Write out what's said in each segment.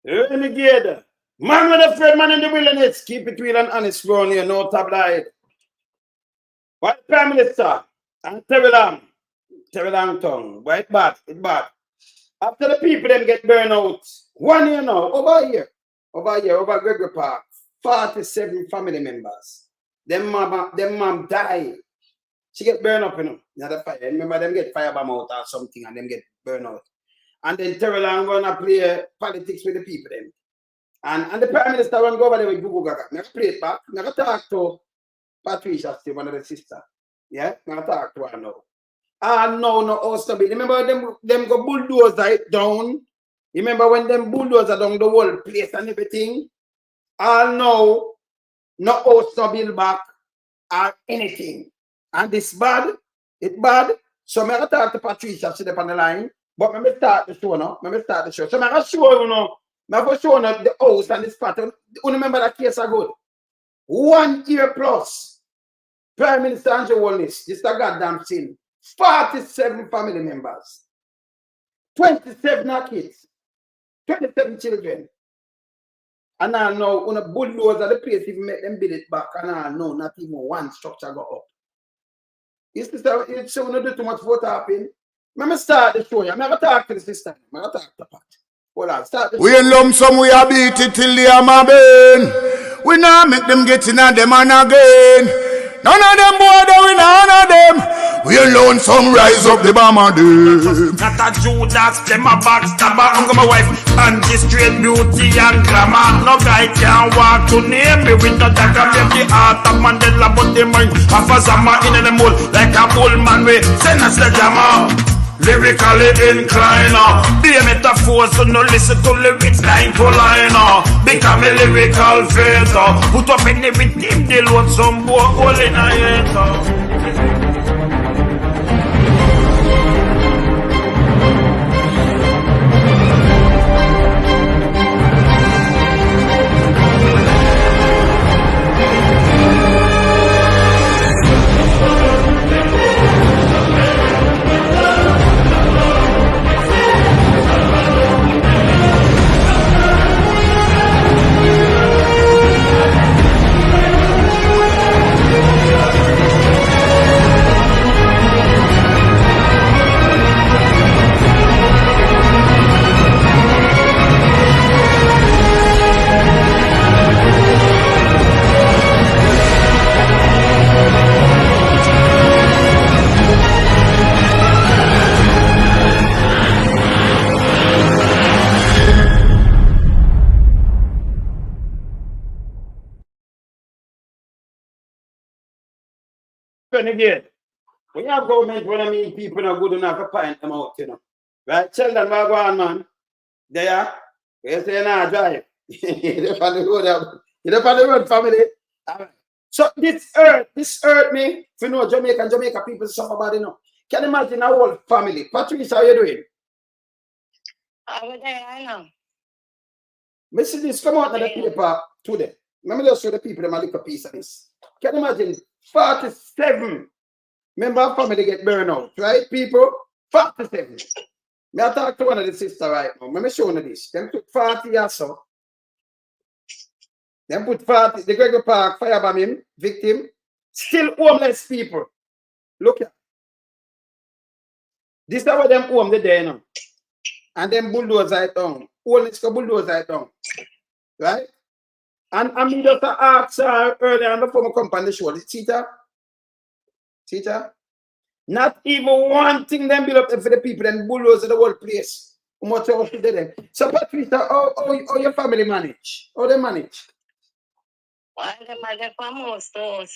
Renegade. Man with a friend man in the wilderness. Keep it real and honest round here. No tabloid. White Prime Minister and Terrelonge tongue. White bad. It bad. After the people them get burned out, 1 year now, over Gregory Park, 47 family members. Them mom die. She get burned up, the fire. Remember them get firebomb out or something and them get burned out. And then Terrelonge gonna play politics with the people them. And the Prime Minister will go over there with Google Gaga. I'm gonna play it back. I'm gonna talk to Patricia, still one of the sisters. Yeah, I'm gonna talk to her now. No, also be. Remember them go bulldozer it down. Remember when them bulldozer down the whole place and everything? No also build back or anything. And this bad, it bad. So I'm gonna talk to Patricia, she's up on the line. But let me start the show now. So I'm gonna show you now. I'm gonna show you the house and this pattern. You remember that case are good? 1 year plus. Prime Minister Andrew Holness, this is a goddamn sin. 47 family members, 27 kids, 27 children. And I know when a bulldozer the place even make them build it back, and I know not even one structure go up. It's so not do too much vote happen. Let me start the show. I'm gonna talk to the sister. I'm gonna talk to Pat. Hold on, start the show. We lump some, we are beat it till they are my bane. We now make them get in and them and again. None of them boy, we none of them. We alone some rise up the bomber them. Not a Judas, them a backstabber. I'm my wife and this straight beauty and glamour. No guy can walk to name me with no dagger. Them the heart of Mandela, but the mind of a Zama in the mold. Like a bull man, we send us the jammer. Lyrically inclined, be a metaphor, so no listen to lyrics line to line. Become a lyrical phaser. Put up in everything, they load some boy all in a head. Again, when you have government, when I mean people not good enough to find them out, Right? Tell them where go on, man. There, you say nah drive. You're on the road, family. All right. So this earth me, if you know Jamaica people suffer bad enough. Can you imagine our whole family? Patricia, how you doing? Over there, I know. Mrs. This come out of the paper today. Let me just show the people them a little piece of this. Can you imagine 47 member of family get burned out, right, people? 47. Me I talk to one of the sisters right now. Let me show you this. Them took 40 years so. Them put 40, the Gregory Park firebomb victim, still homeless people. Look here. This is what them home the day now. And them bulldozer it down. Homeless go bulldozer it down. Right? And I mean just ask her earlier on before I come on the show. See that? Not even one thing them build up for the people and bulldozer the whole place. How much else did them? So Patricia, how your family manage? How they manage? Well, them are there for most house,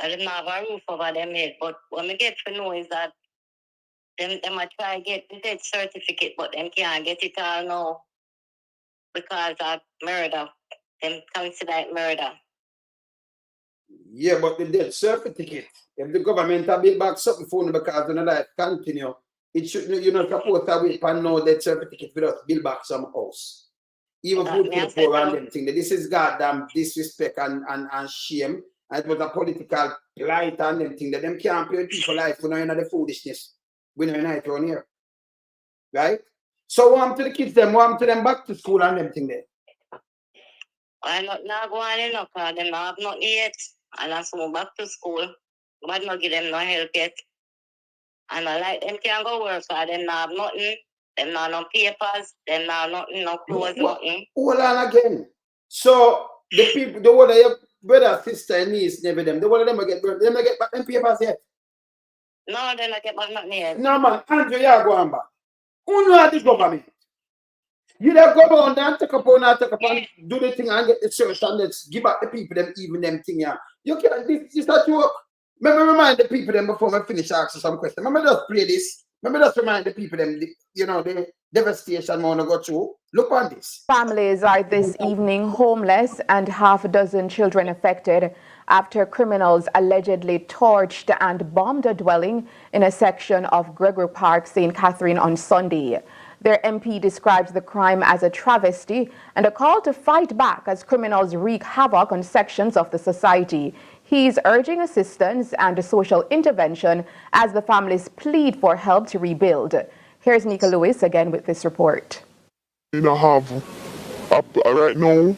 I didn't have a roof over them head, but what I get to know is that them are try to get the death certificate, but them can't get it all now because of murder. Them consider it murder. Yeah, but the death certificate, if the government have built back something for you because the life continue, it should, you're not supposed to wait for no death certificate for us build back some house. Even food for the poor and them thing. This is goddamn disrespect and shame. And it was a political plight and them thing that them can't pay people life. We know the foolishness. We know it around here. Right? So what happened to the kids them? What happened to them back to school and them thing there? I'm not going in, because them not have nothing yet. And I so back to school. But not give them no help yet. And I like them can't go work, because them not have nothing. Them not no papers. Them not nothing, no clothes, nothing. Hold on again. So the people, the one of your brother, sister, and niece, never them. The one of them will get back them papers yet. No, they not get back nothing yet. No man, Andrew, you are going back. Who know the government? You don't go down there and take up and do the thing and get the search and let's give back the people them even them thing yeah. You can't this that you work. Remember remind the people them before I finish asking some questions. Remember just play this. Remember just remind the people them the devastation we want to go through. Look on this. Families are this evening homeless and half a dozen children affected after criminals allegedly torched and bombed a dwelling in a section of Gregory Park, St. Catherine on Sunday. Their MP describes the crime as a travesty and a call to fight back as criminals wreak havoc on sections of the society. He's urging assistance and social intervention as the families plead for help to rebuild. Here's Nika Lewis again with this report. Right now,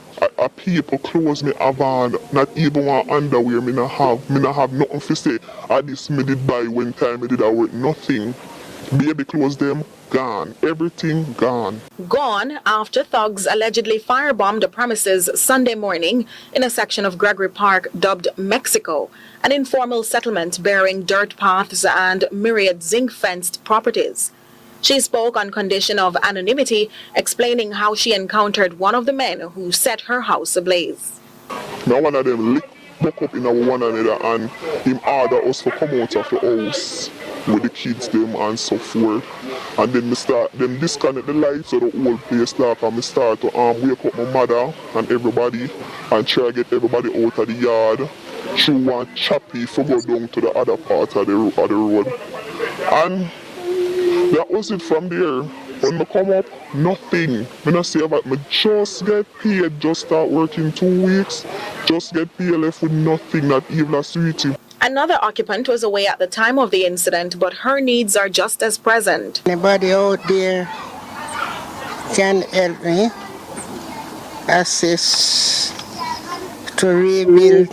people clothes me have on, not even one underwear me not have nothing to say. I this me did buy when time me did I work nothing. Baby clothes them gone, everything gone. Gone after thugs allegedly firebombed the premises Sunday morning in a section of Gregory Park dubbed Mexico, an informal settlement bearing dirt paths and myriad zinc-fenced properties. She spoke on condition of anonymity, explaining how she encountered one of the men who set her house ablaze. Now one of them lick buck up in our one another and him order us to come out of the house with the kids them and so forth. And then me start them disconnect the lights of the whole place dark and me start to wake up my mother and everybody and try to get everybody out of the yard through one choppy for go down to the other part of the road. And that was it from there. When I come up, nothing. When I say about me just get paid, just start working 2 weeks, just get paid left with nothing, not even a sweetie. Another occupant was away at the time of the incident, but her needs are just as present. Anybody out there can help me assist to rebuild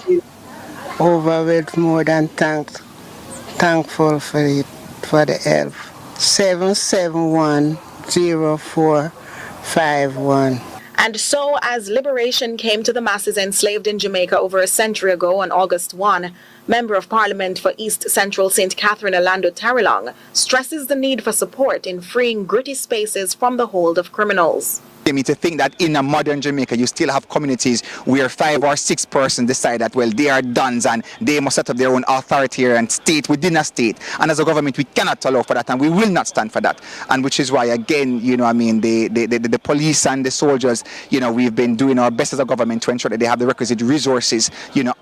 over with more than thankful for the help. 771-0451. And so, as liberation came to the masses enslaved in Jamaica over a century ago on August 1, Member of Parliament for East Central St. Catherine Orlando Terrelonge stresses the need for support in freeing gritty spaces from the hold of criminals. Me to think that in a modern Jamaica you still have communities where 5 or 6 persons decide that well they are dons and they must set up their own authority and state within a state, and as a government we cannot allow for that and we will not stand for that. And which is why again the police and the soldiers, we've been doing our best as a government to ensure that they have the requisite resources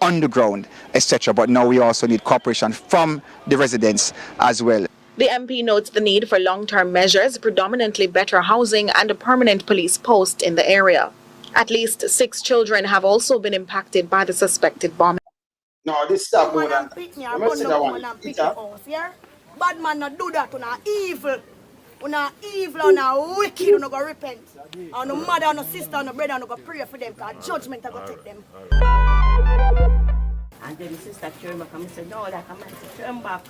on the ground, etc. But now we also need cooperation from the residents as well. The MP notes the need for long-term measures, predominantly better housing and a permanent police post in the area. At least 6 children have also been impacted by the suspected bombing. No, this stuff more than bad man not do that, una evil, una wicked, una go repent. And no mother, no sister, no brother, no go pray for them, because judgment go take them. And then the sister turned back and said, no, that I might turn back.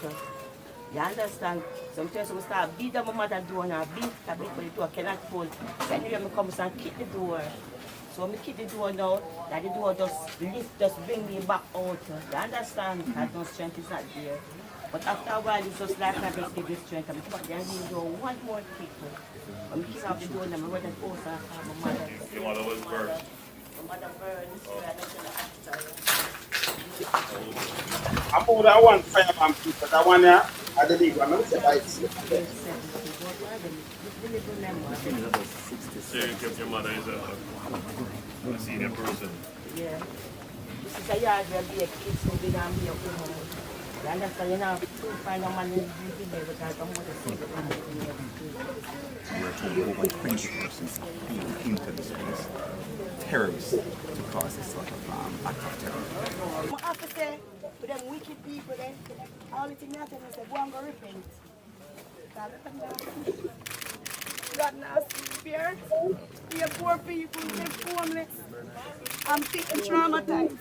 You understand? Sometimes we start beat my mother door and beat but the door cannot hold. So anyway, I come and kick the door. So when I kick the door now, that the door just bring me back out. You understand? That no strength is not there. But after a while, it's just like I just give you strength. I'm come there and give the door one more kick. When I kick out the door, I'm ready to go and my mother. Your mother was burned? My mother burned. I'm over that one firebomb people, that one here, I believe, I'm not saying it's So you kept your mother as a senior person? Yeah. This is a yard where be a kids who be down here. You understand? You know, to find a man in the village because I'm going to say that We're told over 20 persons came into this place, terrorists, to cause this sort of act of terror. I have to say to them wicked people, then, all the things I tell them is they go and go repent. God now spare. Your poor people, they're homeless. I'm thinking traumatized.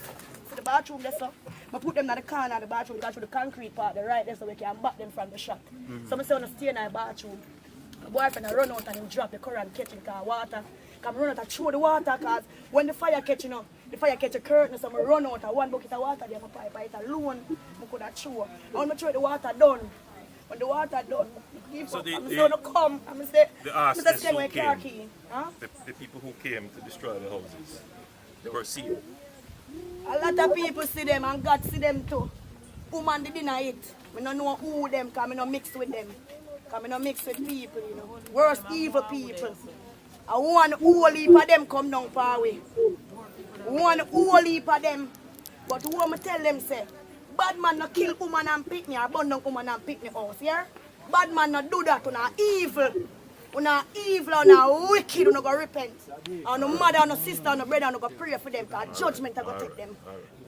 So the bathroom there, so I put them in the corner of the bathroom, go through the concrete part, the right there, so we can back them from the shot. So I say on stay in the bathroom. My boyfriend I run out and him drop the current catching car water. Come run out and throw the water cause when the fire catch, the fire catch a curtain, so I run out and one bucket of water there, my pipe, it alone, I could have throw. And when I throw the water done, when the water done, So I'm saying to come, I'm saying, the I'm arsonists saying who my car key. Huh? the people who came to destroy the houses, they were seen. A lot of people see them and God see them too. Woman did deny it. I don't know who them because I don't mix with them. Because I don't mix with people, Worst evil people. And one whole heap of them come down far away. One whole heap of them. But who am I tell them say, bad man no kill woman and pick me or burn down woman and pick me house, yeah? Bad man no do that, una evil. Una evil, una wicked, una go repent. And no mother, no sister, no brother, no go pray for them because judgment I go take them.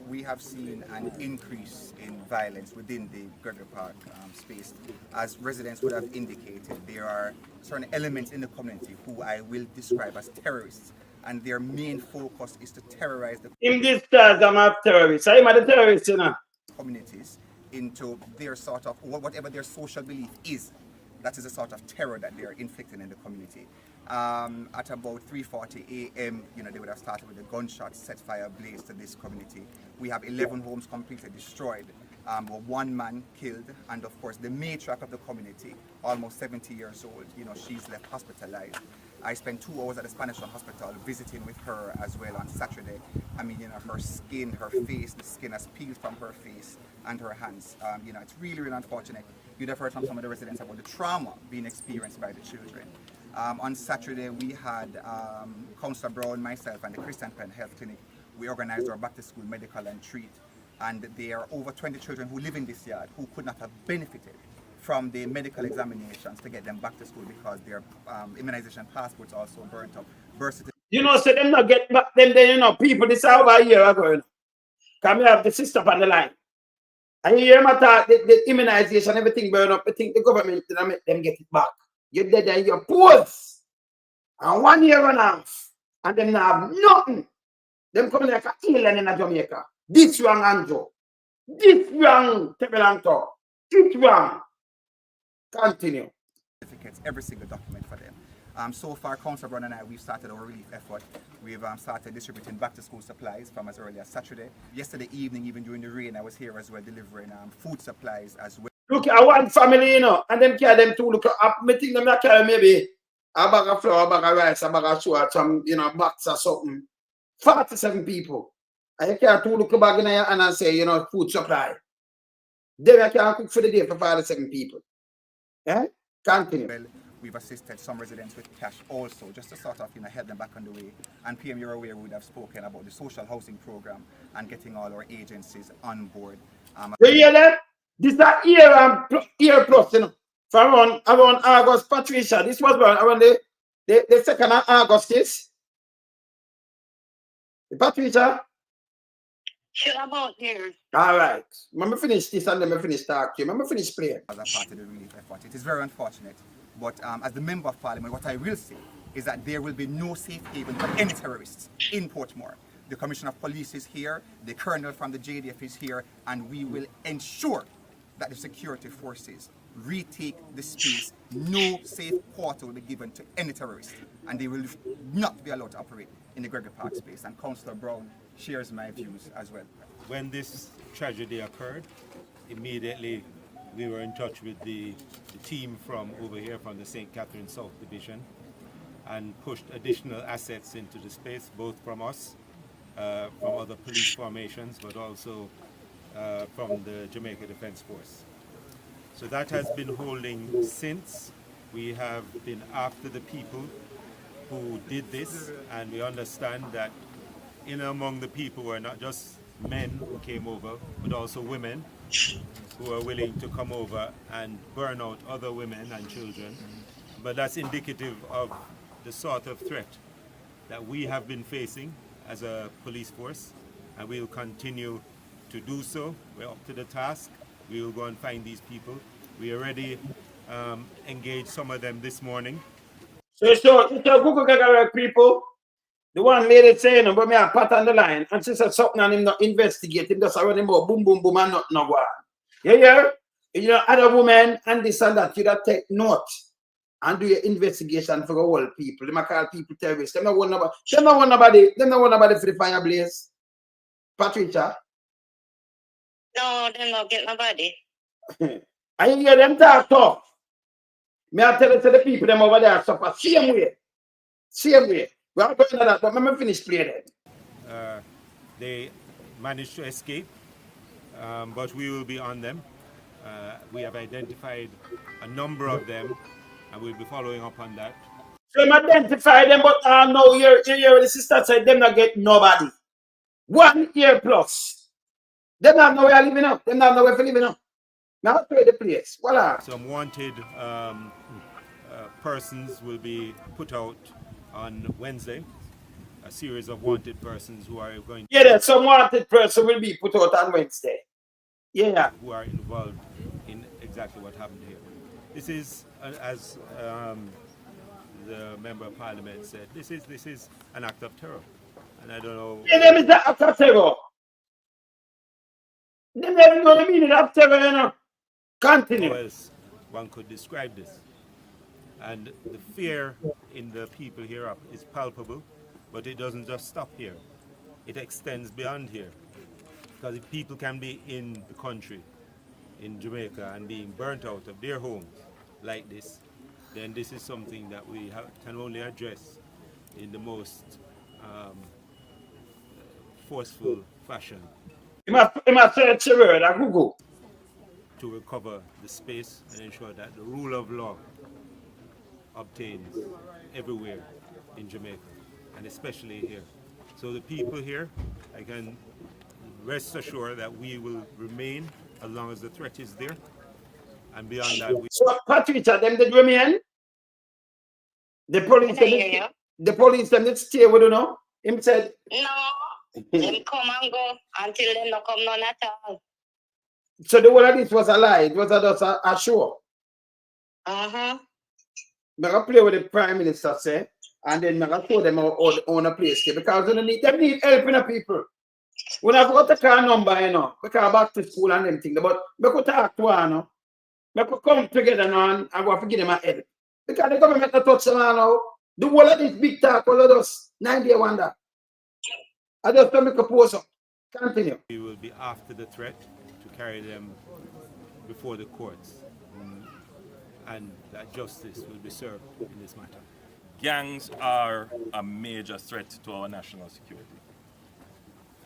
We have seen an increase in violence within the Gregory Park space. As residents would have indicated, there are certain elements in the community who I will describe as terrorists, and their main focus is to terrorize the In this time, I'm a terrorist. I'm a terrorist, communities into their sort of, whatever their social belief is. That is the sort of terror that they are inflicting in the community. At about 3:40 a.m., they would have started with the gunshots, set fire ablaze to this community. We have 11 homes completely destroyed, one man killed, and of course the matriarch of the community, almost 70 years old, she's left hospitalized. I spent 2 hours at the Spanish Hospital visiting with her as well on Saturday. I mean, her skin, her face, the skin has peeled from her face and her hands. It's really, really unfortunate. You'd have heard from some of the residents about the trauma being experienced by the children. On Saturday, we had Councillor Brown, myself, and the Christian Penn Health Clinic. We organized our back-to-school medical and treat. And there are over 20 children who live in this yard who could not have benefited from the medical examinations to get them back to school because their immunization passports also burnt up. So them not get back them, people this over here are going. Come here, have the sister on the line. And you hear my talk, the immunization, everything burn up. I think the government will make them get it back. You're dead and you're poor. And 1 year and a half. And them not have nothing. Them coming like a alien in Jamaica. This wrong, Andrew. This wrong, Terrelonge. This wrong. Continue. Certificates, every single document for them. So far, Councillor Brown and I, we've started our relief effort. We've started distributing back-to-school supplies from as early as Saturday. Yesterday evening, even during the rain, I was here as well delivering food supplies as well. Look, I want family, and them carry them too. Look, I think them carry maybe a bag of flour, a bag of rice, a bag of sugar, some, box or something. 47 people. And you can't look back in your hand and say, food supply. Then I can't cook for the day for 47 people. Yeah? Continue. Well, we've assisted some residents with cash also, just to sort of help them back on the way. And PM, you're aware, we would have spoken about the social housing program and getting all our agencies on board. You hear that? This is a year plus, from around August, Patricia. This was around the 2nd of August, yes? Patricia? Sure about there. All right. Let me finish this and then I finish talking. Let me finish playing. As a part of the relief effort, it is very unfortunate. But as the Member of Parliament, what I will say is that there will be no safe haven for any terrorists in Portmore. The Commissioner of Police is here, the Colonel from the JDF is here, and we will ensure that the security forces retake the space. No safe quarter will be given to any terrorist, and they will not be allowed to operate in the Gregory Park space. And Councillor Brown shares my views as well. When this tragedy occurred, immediately we were in touch with the team from over here from the St. Catherine South Division and pushed additional assets into the space, both from us, from other police formations, but also from the Jamaica Defence Force. So that has been holding since. We have been after the people who did this, and we understand that in among the people were not just men who came over, but also women who are willing to come over and burn out other women and children. But that's indicative of the sort of threat that we have been facing as a police force, and we will continue to do so. We're up to the task. We will go and find these people. We already engaged some of them this morning. So Google Gregory people, the one lady saying, but me a pat on the line, and she said something and him not investigate, him just run him out, boom, boom, boom, and not no go on. Yeah. You know, other women and this and that, you that take note and do your investigation for all people. They might call people terrorists. They don't want nobody for the fire blaze. Patricia. No, they not get nobody. I hear them talk tough. Me I tell it to the people them over there suffer same way. Same way. We are going to that, but let me finish playing it. They managed to escape, but we will be on them. We have identified a number of them, and we'll be following up on that. So I identify them, but now here the sister said them not get nobody. 1 year plus. Them not know where living now. Them not know where living now. Now play the place. Voila. Some wanted persons will be put out on Wednesday. A series of wanted persons who are going. Yeah, some wanted person will be put out on Wednesday. Yeah. Who are involved in exactly what happened here. This is, as the member of parliament said, this is an act of terror, and I don't know. Yeah, them is the act of terror. They never know the meaning of terror, you know. Continue. How else one could describe this? And the fear in the people here is palpable, but it doesn't just stop here. It extends beyond here. Because if people can be in the country, in Jamaica, and being burnt out of their homes like this, then this is something that we can only address in the most forceful fashion. You must search a word at Google. To recover the space and ensure that the rule of law obtains everywhere in Jamaica, and especially here. So the people here, I can rest assured that we will remain as long as the threat is there, and beyond that we... So Patricia, them did remain? The police them did stay with you know? Him said... No, them come and go until them not come none at all. So the whole of this was a lie, it was just a show. Uh-huh. I'm going to play with the Prime Minister, say, and then I'm going to show them on a place here, because they need help in the people. When I got the car number, you know, because back to school and them things, but we could talk to her, no? We could come together now and go to give them a help. Because the government not touch them now. The whole of this big talk, all of us, 9-day wonder. I just don't make a pose up. Continue. We will be after the threat to carry them before the courts, and that justice will be served in this matter. Gangs are a major threat to our national security.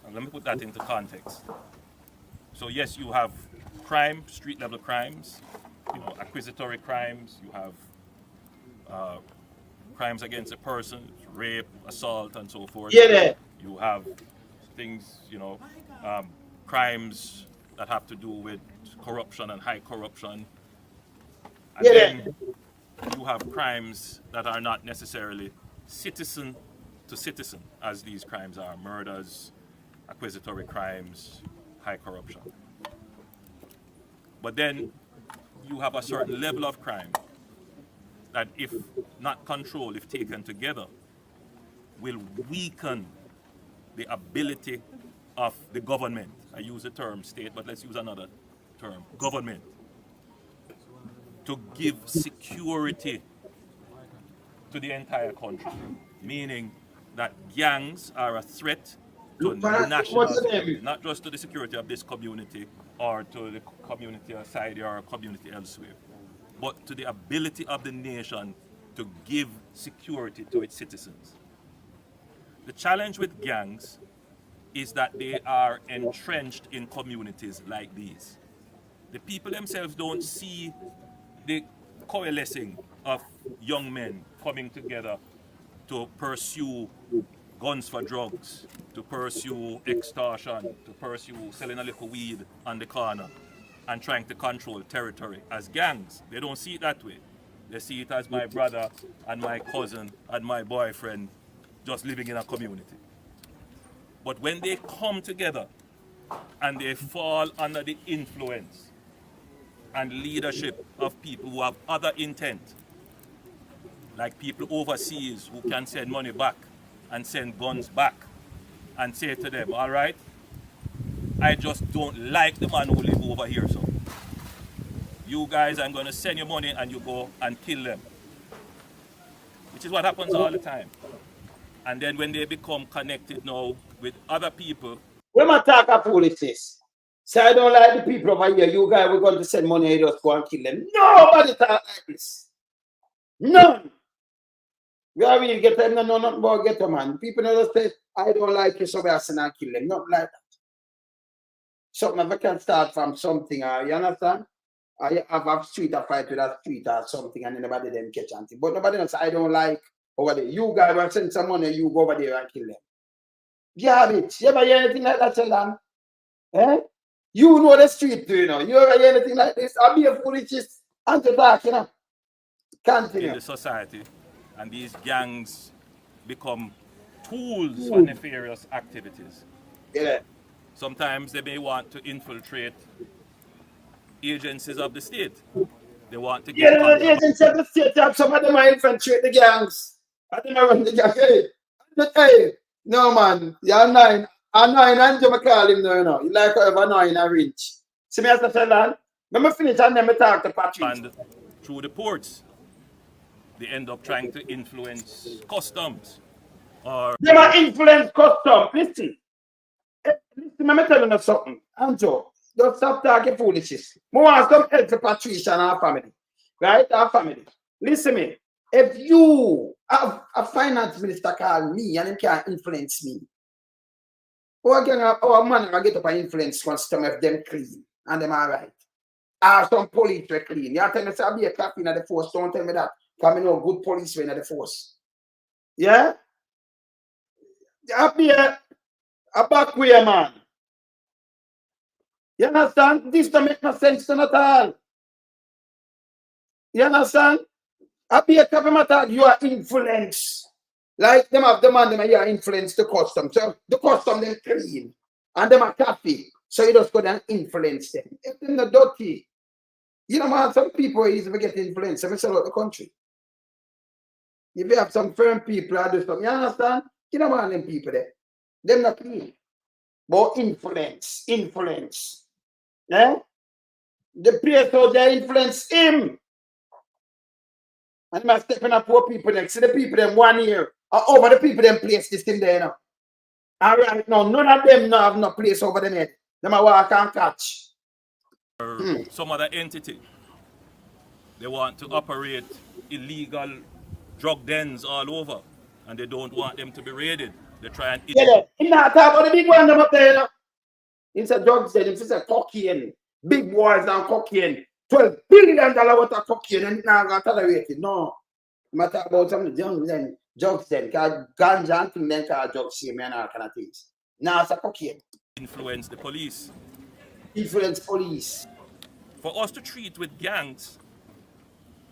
And let me put that into context. So yes, you have crime, street level crimes, you know, accusatory crimes, you have crimes against a person, rape, assault, and so forth. Yeah. You have things, you know, crimes that have to do with corruption and high corruption. And then you have crimes that are not necessarily citizen to citizen, as these crimes are: murders, accusatory crimes, high corruption. But then you have a certain level of crime that, if not controlled, if taken together, will weaken the ability of the government. I use the term state, but let's use another term, government, to give security to the entire country, meaning that gangs are a threat to national security, not just to the security of this community or to the community outside or a community elsewhere, but to the ability of the nation to give security to its citizens. The challenge with gangs is that they are entrenched in communities like these. The people themselves don't see the coalescing of young men coming together to pursue guns for drugs, to pursue extortion, to pursue selling a little weed on the corner and trying to control territory as gangs. They don't see it that way. They see it as my brother and my cousin and my boyfriend just living in a community. But when they come together and they fall under the influence and leadership of people who have other intent, like people overseas who can send money back and send guns back and say to them, all right, I just don't like the man who live over here, so you guys, I'm going to send you money and you go and kill them. Which is what happens all the time. And then when they become connected now with other people. When I talk of foolishness, say I don't like the people over here, you guys, we're going to send money and just go and kill them. Nobody talk like this. None. We are really get them, no, not about get them, man. People never say, I don't like you, so we are send and kill them. Not like that. Something that can start from something, you understand? I have a street a fight with a street or something and nobody them catch anything. But nobody else, I don't like over there. You guys will send some money, you go over there and kill them. Garbage. You ever hear anything like that, Sheldon? Eh? You know the street, you know. You ever hear anything like this? I'll be a foolishness and to talk, you know. Continue. In the society, and these gangs become tools for nefarious activities. Yeah. Sometimes they may want to infiltrate agencies of the state. They want to get the agencies of the state have some of them are infiltrate the gangs. I don't know run the gang. Hey, no man, you're nine. I'm nine and you call him now, you know. You like however nine a reach. See me as the fella? Let me finish and then me talk to Patrick. And through the ports, they end up trying to influence customs. Or they might influence customs. Listen, let me tell you something. Anjo, just stop talking foolishness. I want some help to Patricia and our family. Right? Our family. Listen me. If you have a finance minister call me and he can influence me, our man will get up and influence custom if them clean and them all right. Or some police were clean. You tell me, say, I'll be a captain of the force. Don't tell me that. Because I know good police were in the force. Yeah? I'll be a backway man. You understand? This don't make no sense to at all. You understand? I'll be a captain matter. You are influenced. Like them have the man, them are influence the custom. So the custom them clean. And them are coffee. So you just go and influence them. If they're not dirty. You know, man, some people easily get influenced. Let me sell out the country. If you have some firm people that do something, you understand? You know, man, them people there. Them not clean. But influence. Eh? The place how they influence him. And I'm stepping up poor people next. See the people them 1 year. Or over the people them place this thing there, you know. All right, now, none of them have no place over them head. Them are walk and catch. Some other entity. They want to operate illegal drug dens all over. And they don't want them to be raided. They try and... Yeah, he not talk about the big one them up there, you know. It's a drugs den, it's a cocaine. Big boys and cocaine. $12 billion worth of cocaine and now got tolerated. No. I'm talking about some young then. Drugs then, because ganja and things then called drugs, same and all kind of things. Now it's a cocaine. Influence the police. Influence police. For us to treat with gangs,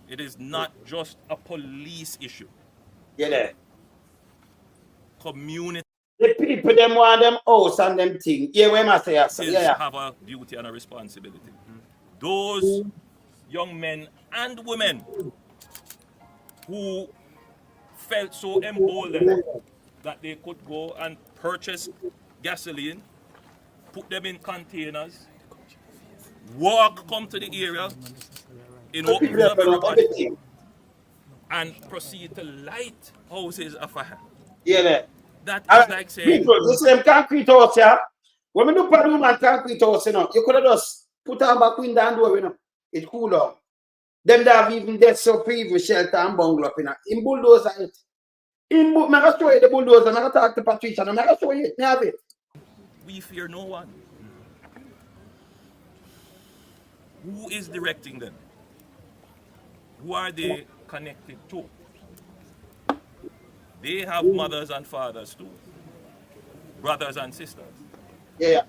it is not just a police issue. Yeah. Community. The people them want them house and them thing. Yeah, we must say have a duty and a responsibility. Those young men and women who felt so emboldened that they could go and purchase gasoline, put them in containers, come to the area in open view of everybody, and proceed to light houses afire. Yeah. That is like saying... People, you see them concrete house, yeah? When we do put room and concrete house, you know, you could have just put on back window and door, you know. It cool down. Them that have even death so previous shelter and bungalow, you know. In bulldozer, it. I'm going to show you the bulldozer. I'm going to talk to Patricia. I'm going to show you it. Have it. We fear no one. Who is directing them? Who are they connected to? They have mothers and fathers too. Brothers and sisters. Yeah.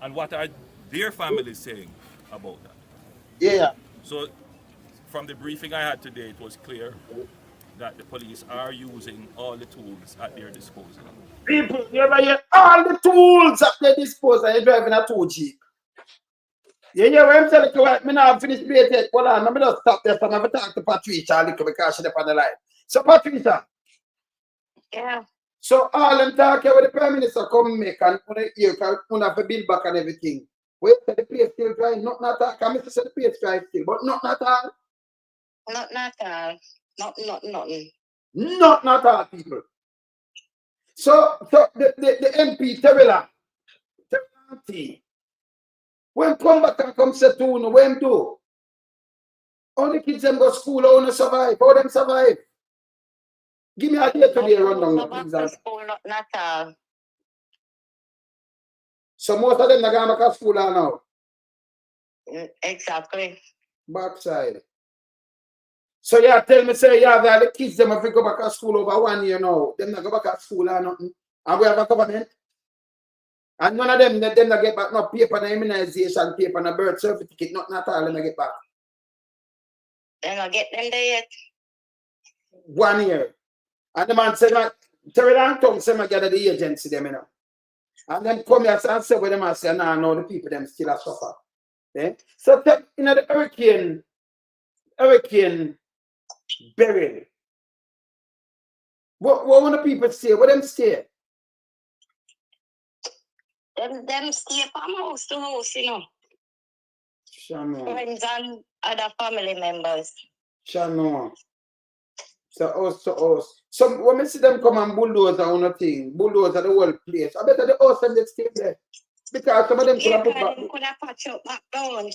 And what are their families saying about that? Yeah. So, from the briefing I had today, it was clear that the police are using all the tools at their disposal. People, you ever hear all the tools at their disposal? You're driving a 2 Jeep. Yeah, when I'm telling you, I now finish play yet. Hold on, let me just stop there. So I'm going to talk to Patricia a little because she's on the line. So, Patricia. Yeah. So, all them talk here with the Prime Minister come make and you can have a bill back and everything. Wait, the place still dry. Not at all. Can Mr. say the place dry still, but not at all. Not at all. Nothing. Not at all, people. So the MP Terrelonge, when come back and come say to you, when do? All the kids them go school, how they survive? How them survive? Give me a day today rundown, please. School, not at all. So most of them are going back to school now. Exactly. Backside. So yeah, tell me, say, yeah, the kids them have to go back to school over 1 year now. Them not go back to school or nothing. And we have a government. And none of them not get back no paper, no immunization paper, no birth certificate, nothing at all, them not get back. They not get them there yet. 1 year. And the man said, like, Terrelonge tongue say, I gather the agency them, you know. And then come here and say with them and say, no, the people them still are suffer. Eh? So, you know, the hurricane burial. What want the people say? What them say? Them stay from house to house, you know. Shano. Friends and other family members. Shano. So house. So when we see them come and bulldoze on a thing, bulldoze the whole place, I bet the house and they stay there. Because some of them could have put back. Could have patched up back down.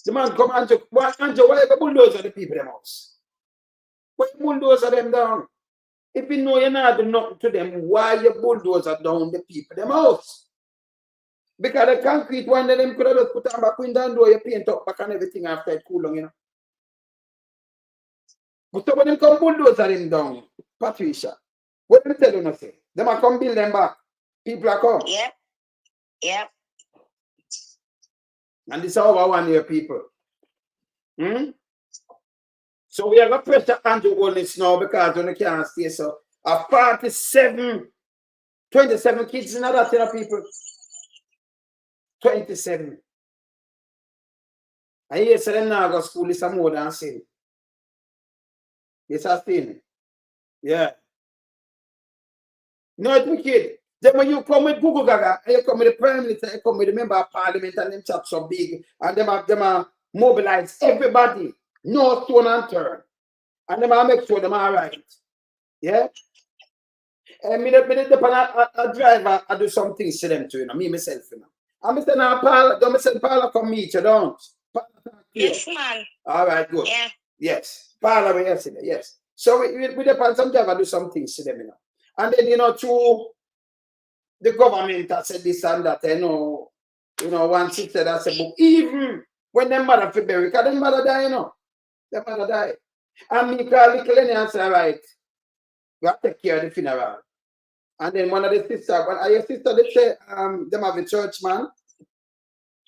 The man come and why you bulldoze the people them house? Why you bulldoze them down? If you know you're not doing nothing to them, why you bulldoze down the people them house? Because the concrete one of them could have just put on back window and door, you paint up back and everything after it cool long, you know. But some of them come bulldoze them down, Patricia. What do you tell you no say? Them are come build them back. People are come. Yep. And this is over 1 year, people. So we have a pressure Andrew Holness now because when you can't stay so. 27 kids in that, you know, people. 27. And yes, them now go to school is more than sin. It's a thing. Yeah. No, it's wicked. Then when you come with Google Gaga, and you come with the Prime Minister, you come with the Member of Parliament, and them chat so big, and them are mobilize everybody, no stone unturned. And them are make sure them are right. Yeah? And me a driver, I do some things to them too, you know, me myself, you know. I'm Mr. Paula, don't Mr. Paula come meet you, don't? Yes, man. All right, good. Yeah. Yes. Paula, yesterday, yes. So we depend some driver do some things to them, you know. And then, you know, through the government that said this and that, you know, one sister that said, book, even when them mother for bury, because them mother die, you know. Them mother die. And me call little Lenny and say, right, we have to take care of the funeral. And then one of the sisters, your sister, they say, them have a church, man.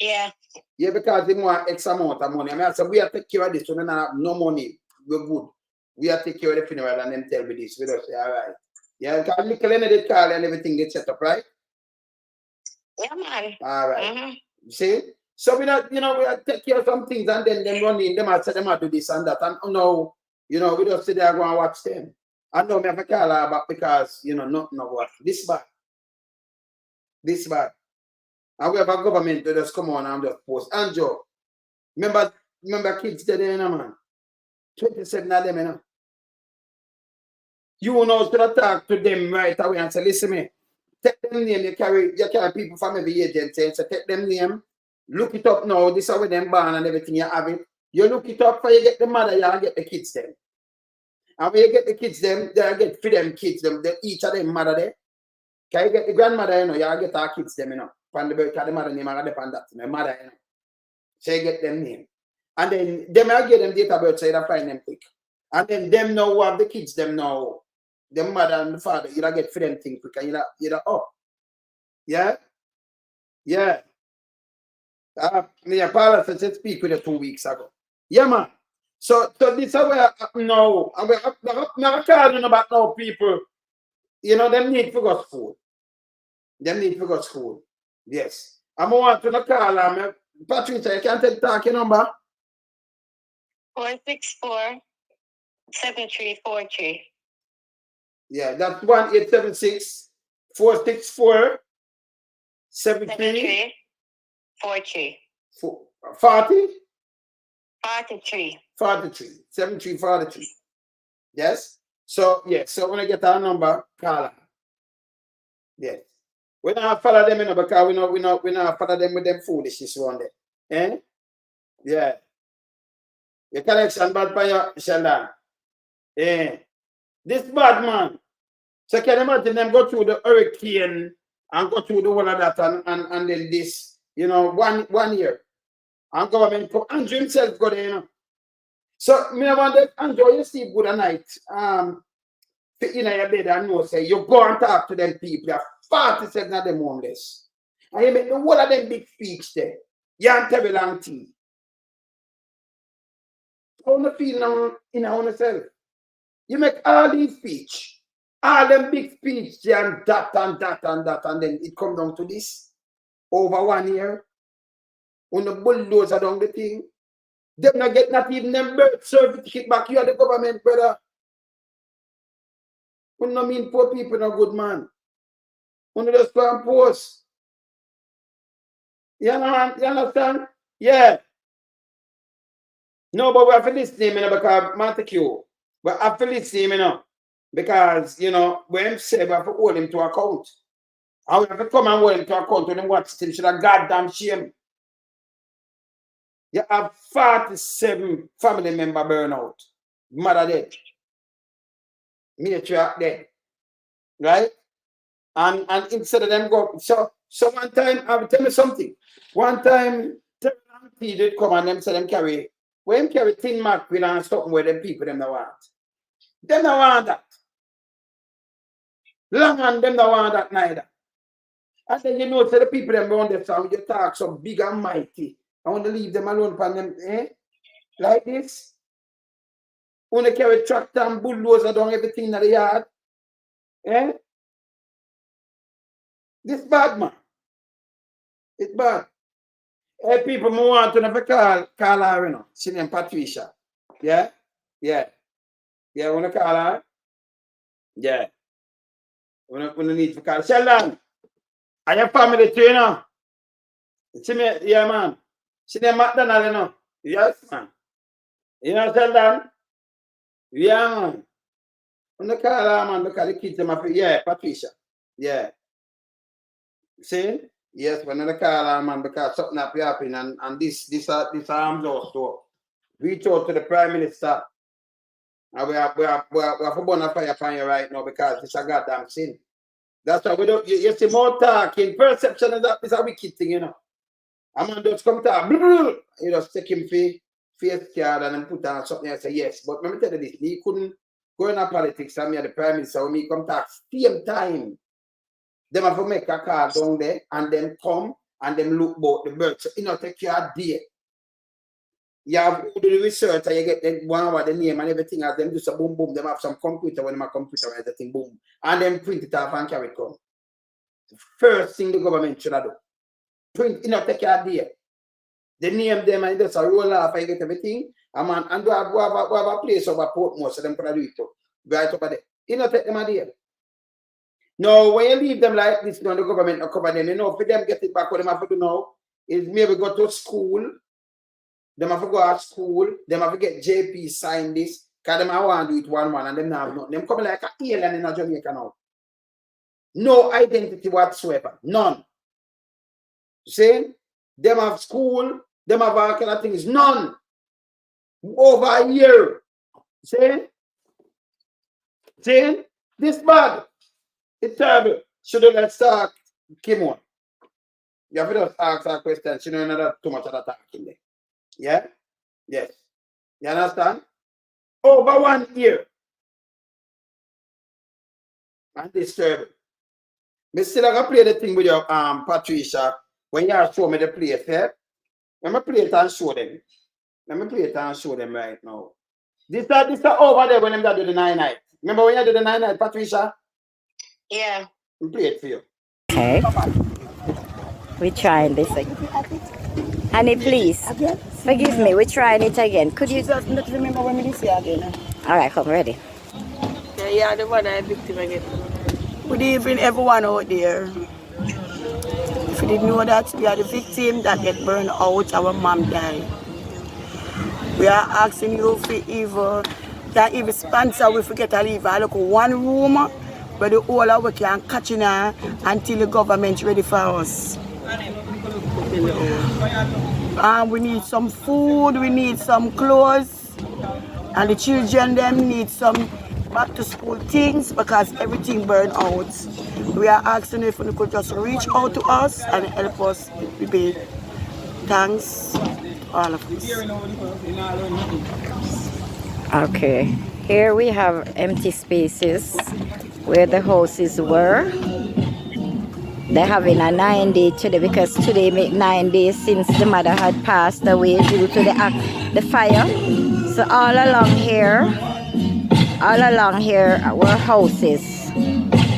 Yeah. Yeah, because they want X amount of money. I mean, I said, we have to take care of this, so we don't have no money. We're good. We have to take care of the funeral and then tell me this. We don't say, all right. Yeah, because little Lenny did call and everything gets set up, right? Yeah, man. All right. See? So we don't, you know, we have to take care of some things and then them run in, them have said them have to do this and that. And no, you know, we just sit there and go and watch them. I know me have to call her back because, you know, nothing of what. This bad. And we have a government that just come on and just post. And Joe, remember kids there, you know, man. 27 of them, you know. You know, should talk to them right away and say, listen me, take them name, you carry people from every agency, so take them name, look it up now, this is how them born and everything you have it. You look it up for you get the mother, you get the kids them. And when you get the kids them, they get for them kids them, each of them mother there. Can you get the grandmother, you know, you get our kids them, you know. From the birth of the mother name, I depend that, my mother, you know. So you get them name. And then them I get them date of birth, so you find them quick. And then them now who have the kids them now. The mother and the father, you get for them thing quick, and you oh. Yeah? Yeah. Me and Paula said speak with you 2 weeks ago. Yeah, man. So this is where now I'm calling about now people, you know, them need to go to school. Yes. I'm want to call them Patricia, you can talk your number? 464-7343. Yeah, that's 1876 464 73 43. 40 43. 43 73 43. Yes. So so when I get our number, call her. Yes. We not follow them, because we not follow them with them foolishness around there. Eh? Yeah. Your connection bad by your Sheldon. Eh. This bad man. So can you imagine them go through the hurricane and go through the whole of that and then this, 1 year. And government put Andrew himself go there, So me I want that Andrew, you sleep good at night. In your bed and know say you go and talk to them people. You are 47 of them homeless. And you make the whole of them big speech there. You and Terrelonge team. How you feel now in your own self? You make all these speech. All them big speech and that and that and that, and then it come down to this over 1 year. When the bulldozer down the thing, them not even them birth certificate back. You are the government, brother. We no mean poor people no good, man. When you just go and post. You understand? Yeah. No, but we have to listen, because Montague. But I have to listen, because, when say we have to hold him to account. And we have to come and hold him to account when him watch him should have goddamn shame. You have 47 family member burnout. Mother dead. Matriarch dead. Right? And instead of them go, so one time, I will tell you something. One time, Terrelonge did come and them say them carry, when them carry tin mark with and something where them people them don't want. Them don't want that. Long and them don't want that neither. And then so the people them around there sound you talk so big and mighty. I want to leave them alone for them, like this. Want to carry tractor and bulldozer down everything in the yard. This bad, man. It's bad. Hey, people, I want to never call her, She named Patricia. Yeah? Yeah. Yeah, want to call her? Yeah. We need to call her. Sheldon, are your family too, See me, yeah, man. She named McDonald, Yes, man. Sheldon? Yeah, man. Want to call her, man, because the kids are yeah, Patricia. Yeah. See? Yes, when I call her, man, because something happening and this arms also. Reach out to the Prime Minister. And we have to burn a fire upon you right now because it's a goddamn sin. That's why we don't, you see more talking. Perception is a wicked thing, A man just come talk, you just take him face card and then put on something and say yes. But let me tell you this, he couldn't go in politics and me the Prime Minister when me come talk same time. Them have to make a call down there and then come and then look about the birds. So, take your day. You have to do the research and you get the one with the name and everything as them do some boom boom. Them have some computer when them have computer and everything boom. And then print it off and carry it come. First thing the government should have do. Print, take your day. They name them and just roll off and get everything. And man, and we have a place over Portmore so them could do it too. Right over there. Take them a day. No, when you leave them like this, the government not cover them. For them get it back, what they have to do now is maybe go to school. Them have to go to school. Them have to get JP sign this. Because them have want to do it one and them not have nothing. Them come like an alien in Jamaica now. No identity whatsoever. None. See? Them have school. Them have all kind of things. None. Over a year. See? See? This bad. It's terrible. Should have let's talk Kim on. You have to just ask that question. She don't know too much of that talking there. Yeah? Yes. You understand? Over 1 year. And it's terrible. Me still gonna play the thing with your Patricia when you show me the place, yeah? Let me play it and show them. Let me play it and show them right now. This is over there when them do the 9 night. Remember when you do the 9 night, Patricia? Yeah. I'll play it for you. Okay. We're trying this again. Honey, please. Again? Forgive me, we're trying it again. Could you... Jesus, not remember when we did say again. Alright, come, ready. Yeah, yeah, the one I victim again. Good evening, everyone out there. If you didn't know that, we are the victim that get burned out, our mom died. We are asking you for evil, that if sponsor we forget to leave a look one room where the whole of we can catch in her until the government ready for us. We need some food, we need some clothes, and the children them need some back to school things because everything burned out. We are asking if you could just reach out to us and help us rebuild. Thanks, all of us. Okay, here we have empty spaces where the houses were. They're having a 9-day today because today make 9 days since the mother had passed away due to the fire. So all along here were houses.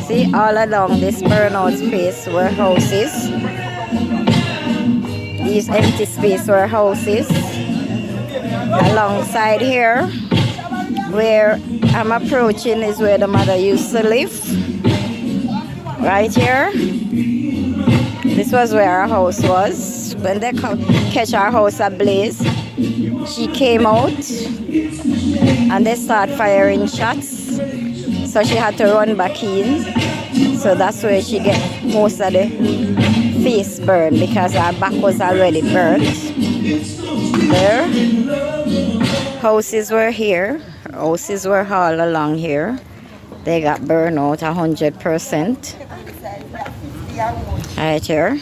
See, all along this burnout space were houses. These empty space were houses. Alongside here, where I'm approaching is where the mother used to live. Right here. This was where our house was. When they catch our house ablaze, she came out and they start firing shots. So she had to run back in. So that's where she get most of the face burn because her back was already burnt. There. Houses were here. Houses were all along here. They got burned out 100%. Right here.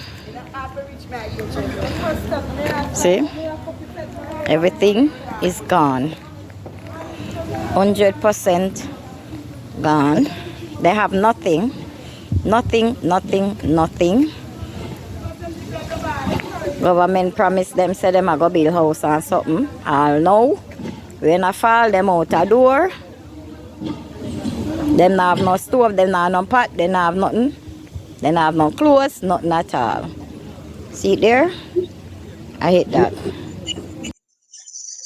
See? Everything is gone. 100% gone. They have nothing. Nothing. Government promised them, say them a go build house and something. All know. When I fall them out a door. Them not have no stove, them not have no pot, they not have nothing. They not have no clothes, nothing at all. See it there? I hate that.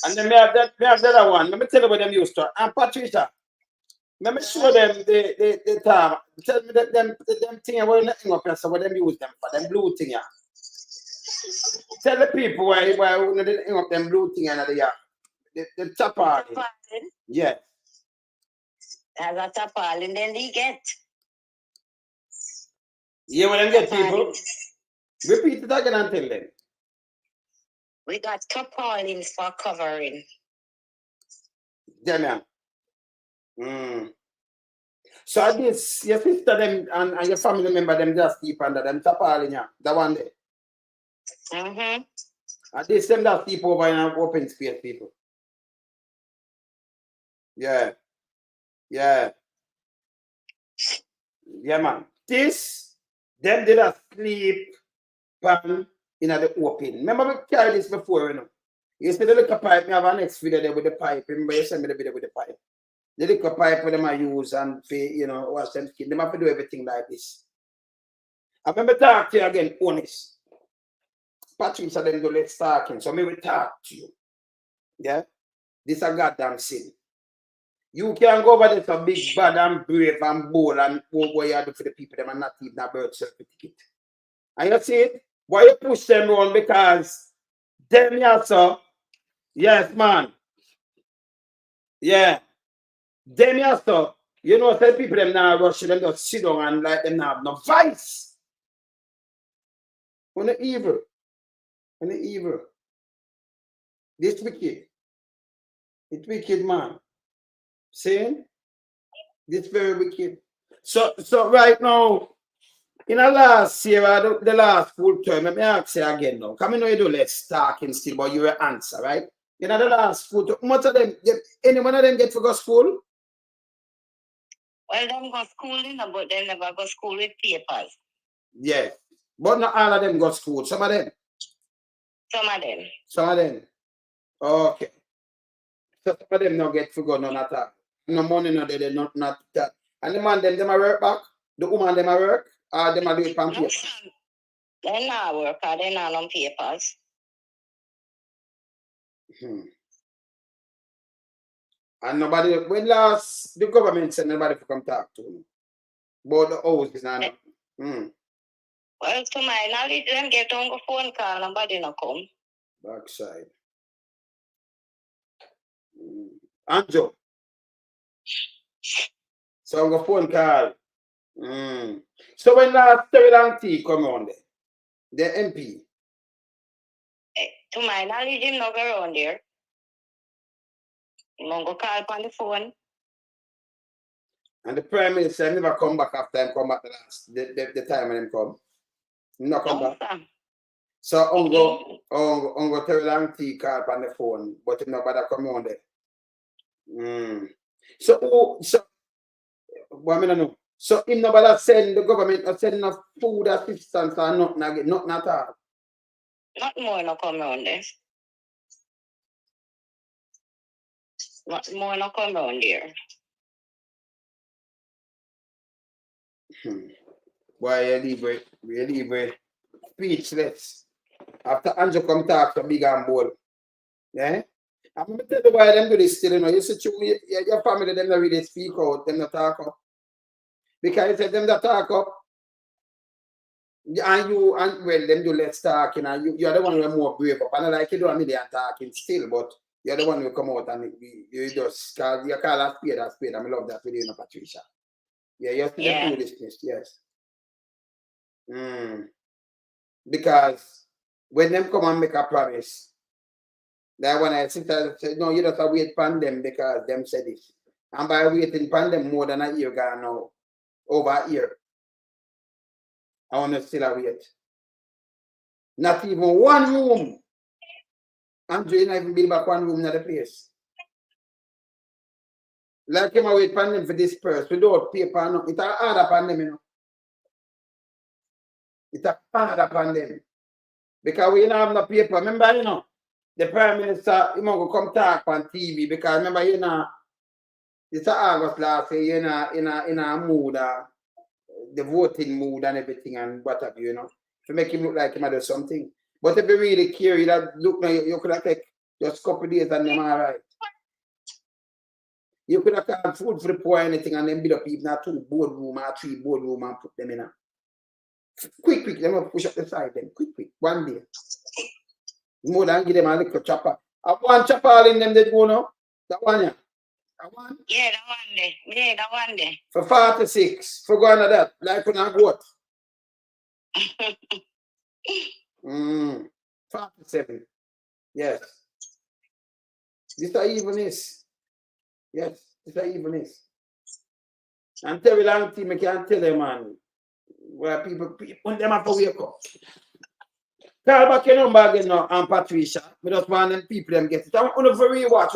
And then we have the other one. Let me tell you what them used to. And Patricia, let me show them the time. Tell me them thing where you hang up here, so what them use them for, them blue thing here. Tell the people why you didn't hang up them blue thing under the the tapal. Yeah. As a tapal, and then they get. Yeah, what them get, people? Repeat it again and tell them. We got tarpaulins for covering. Yeah, man. So at this, your sister them and your family member them just keep under them tarpaulin, yeah. That one there. At this them just keep over in an open space, people. Yeah. Yeah, man. This, them did a sleep pan in the open. Remember we carried this before, you know. You see the little pipe, me have a next video there with the pipe. Remember you sent me the video with the pipe. The little pipe with them I use and you know, wash them skin. Them have to do everything like this. I remember talk to you again, honest. Patricia them do let's talking. So me will talk to you. Yeah? This a goddamn sin. You can go over there for big, bad, and brave, and bold, and what you do for the people, them and not even a birth certificate. And you see it? Why you push them around? Because them also, yes, man. Yeah. Them also, you know, some people them now rush them just sit down and like them have no vice. On the evil. On the evil. This wicked. It's wicked, man. See? This very wicked. So right now, in the last year, the last full term, let me ask you again now. Come know you do let's talking still, but you will answer, right? In the last full term, much of them, any one of them get to go school? Well, them go schooling, but they never go school with papers. Yeah. But not all of them go school. Some of them. Some of them. Okay. So some of them not get to go none at all. No money, no they not that. And the man them a work back? The woman them a work? Or them a do it on paper? They not work, or they not on papers. And nobody, when last the government said nobody to come talk to me. But the house is not. Well, to my knowledge, them get on the phone call, nobody no come. Backside. Anjo. So I'm going to phone call. So when last Terrelonge come on there, the MP. To my knowledge, him not go around there. He go call on the phone. And the Prime Minister never come back after him come back the time when him come. He not come back. So Ungo Terrelonge call on the phone, but he nobody come on there. So what I know. So him nobody send the government not send enough food assistance or nothing at all. Not more no come around there. Not more no come around there. Why you leave it speechless. After Andrew come talk to big and bold. Yeah? I'm going to tell you why them do this still, you know. You see, your family, them not really speak out, them not talk up. Because if them not talk up, and them do less talking, and you're the one who are more brave up. And like you do a million talking still, but you're the one who come out and you just call a spade a spade. I love that video, Patricia. Yeah, you're still the foolishness, yes. Because when them come and make a promise, that when I sit there and say, no, you just have to wait upon them because them said it. And by waiting upon them more than a year ago now, over a year, I want to still wait. Not even one room. Andrew, you not even build back one room in the place. Like him, I wait upon them for this purse without paper. No. It's hard upon them, you know. It's hard upon them. Because we don't have no paper. Remember, you know, the Prime Minister, he will come talk on TV because remember, you know, it's August last year, in a mood, the voting mood and everything and what have you, you know, to make him look like he might do something. But if you really care, you look like you could have taken just a couple of days and them all right. You could have called food for the poor or anything and then build up even a 2 boardroom or 3 boardroom and put them in a quick, let me push up the side them, quick, one day. More than give them a little chopper. I want chopper all in them that go now. That one, yeah. That one? Yeah, that one there. Yeah, that one there. For 46. For going to that. Like when I go. 47. Yes. This is evenness. Yes, this is evenness. And Terrelonge, I can't tell them, man. Where people when them have to wake up. Call back your number again now, and Patricia. We just want them people them get it. I want to rewatch.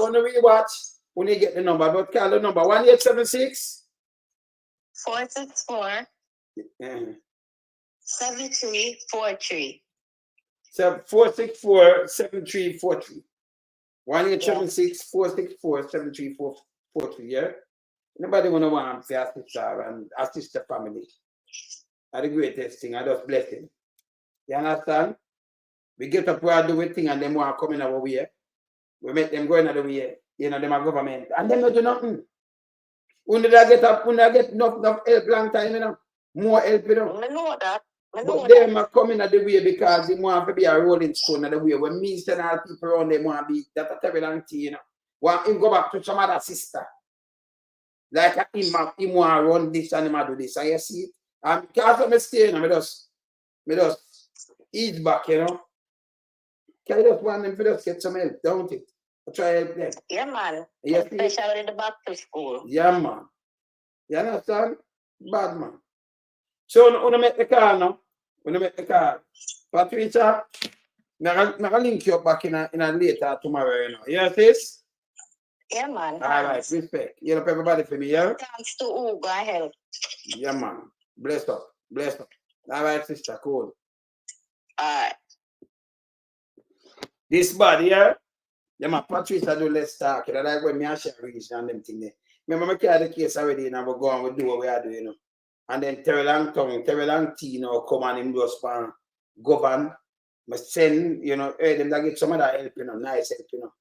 When you get the number, but call the number 1876 464 7343. So 464 7343. 1876 464 7343. Yeah. Nobody want to assist her and assist the family. That's the greatest thing. I just bless him. You understand? We get up where I do a thing and them want to come in our way. We make them go in our way. You know, them are government. And them not do nothing. When they get up, when they get enough help long time, you know, more help, you know. I know that. But them are coming at the way because they want to be a rolling stone at the way. When me send all people around, they want to be, that's a Terrelonge, you know. Want him go back to some other sister. Like him want to run this and him do this. And you see it? And because of my stay, you know, me just ease back, you know. Can you just want them to just get some help, don't it? I try help them. Yeah, man. Yes, especially the back to school. Yeah, man. You understand? Bad man. So, when I make the call now, Patricia, I'm going to link you up back in a later tomorrow, you know. Yes, sis? Yeah, man. All right, respect. You help everybody for me, yeah? Thanks to Ugo, I help. Yeah, man. Bless up. All right, sister, cool. All right. This body, yeah? Yeah, my Patricia do less talk. You know, like when me and share reason and them thing there. Remember, I carry the case already and we go and we do what we are doing, you know. And then Terrelonge, you know, come and him just govern. But send, you know, them that get some of that help, you know, nice help, you know.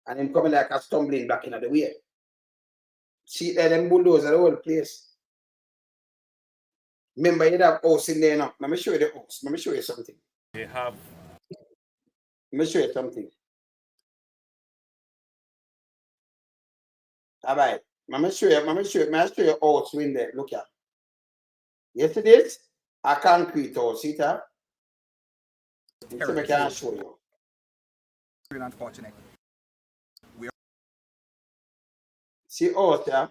And him coming like a stumbling back into the way. See there, them bulldozer the whole place. Remember, you have house in there now. Let me show you the house. Let me show you something. They have. Let me show you something. All right. Let me show you house in there. Look at. Yes, it is. A concrete house. See that? I can show you. Very unfortunate. See house there?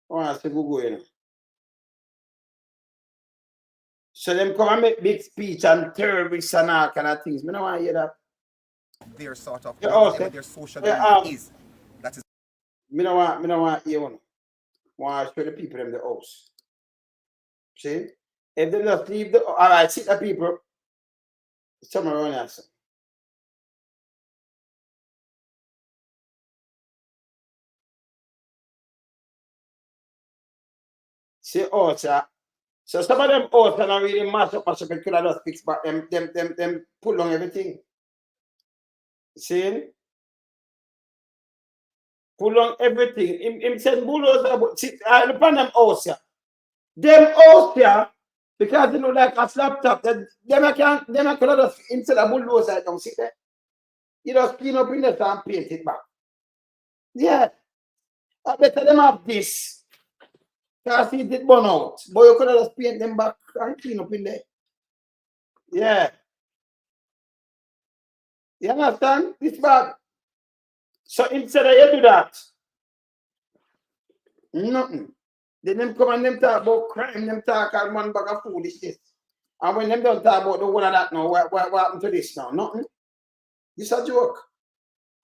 I want to see Google, you know. So them come and make big speech and terrorists and all kind of things. I don't want to hear that. Their sort of whatever their social belief is. That is. I don't want to hear one. I want to show the people in the house. See? If they just leave the all right, see the people. Some around here. See house, yeah. So some of them house are not really mash up, and could have just fix back them pull on everything. See? Pull on everything. Him send bulldozer, but see, look on them house, yeah. Them house, yeah, because they look like a slap top, them can just instead of bulldozer, don't see that. You just clean up in there and paint it back. Yeah. I better them have this. Because it did burn out. But you could have just paint them back and clean up in there. Yeah. You understand? It's bad. So instead of you do that, nothing. Then them come and them talk about crime, them talk about one bag of foolishness. And when them don't talk about the one of that now, what happened to this now? Nothing. This a joke.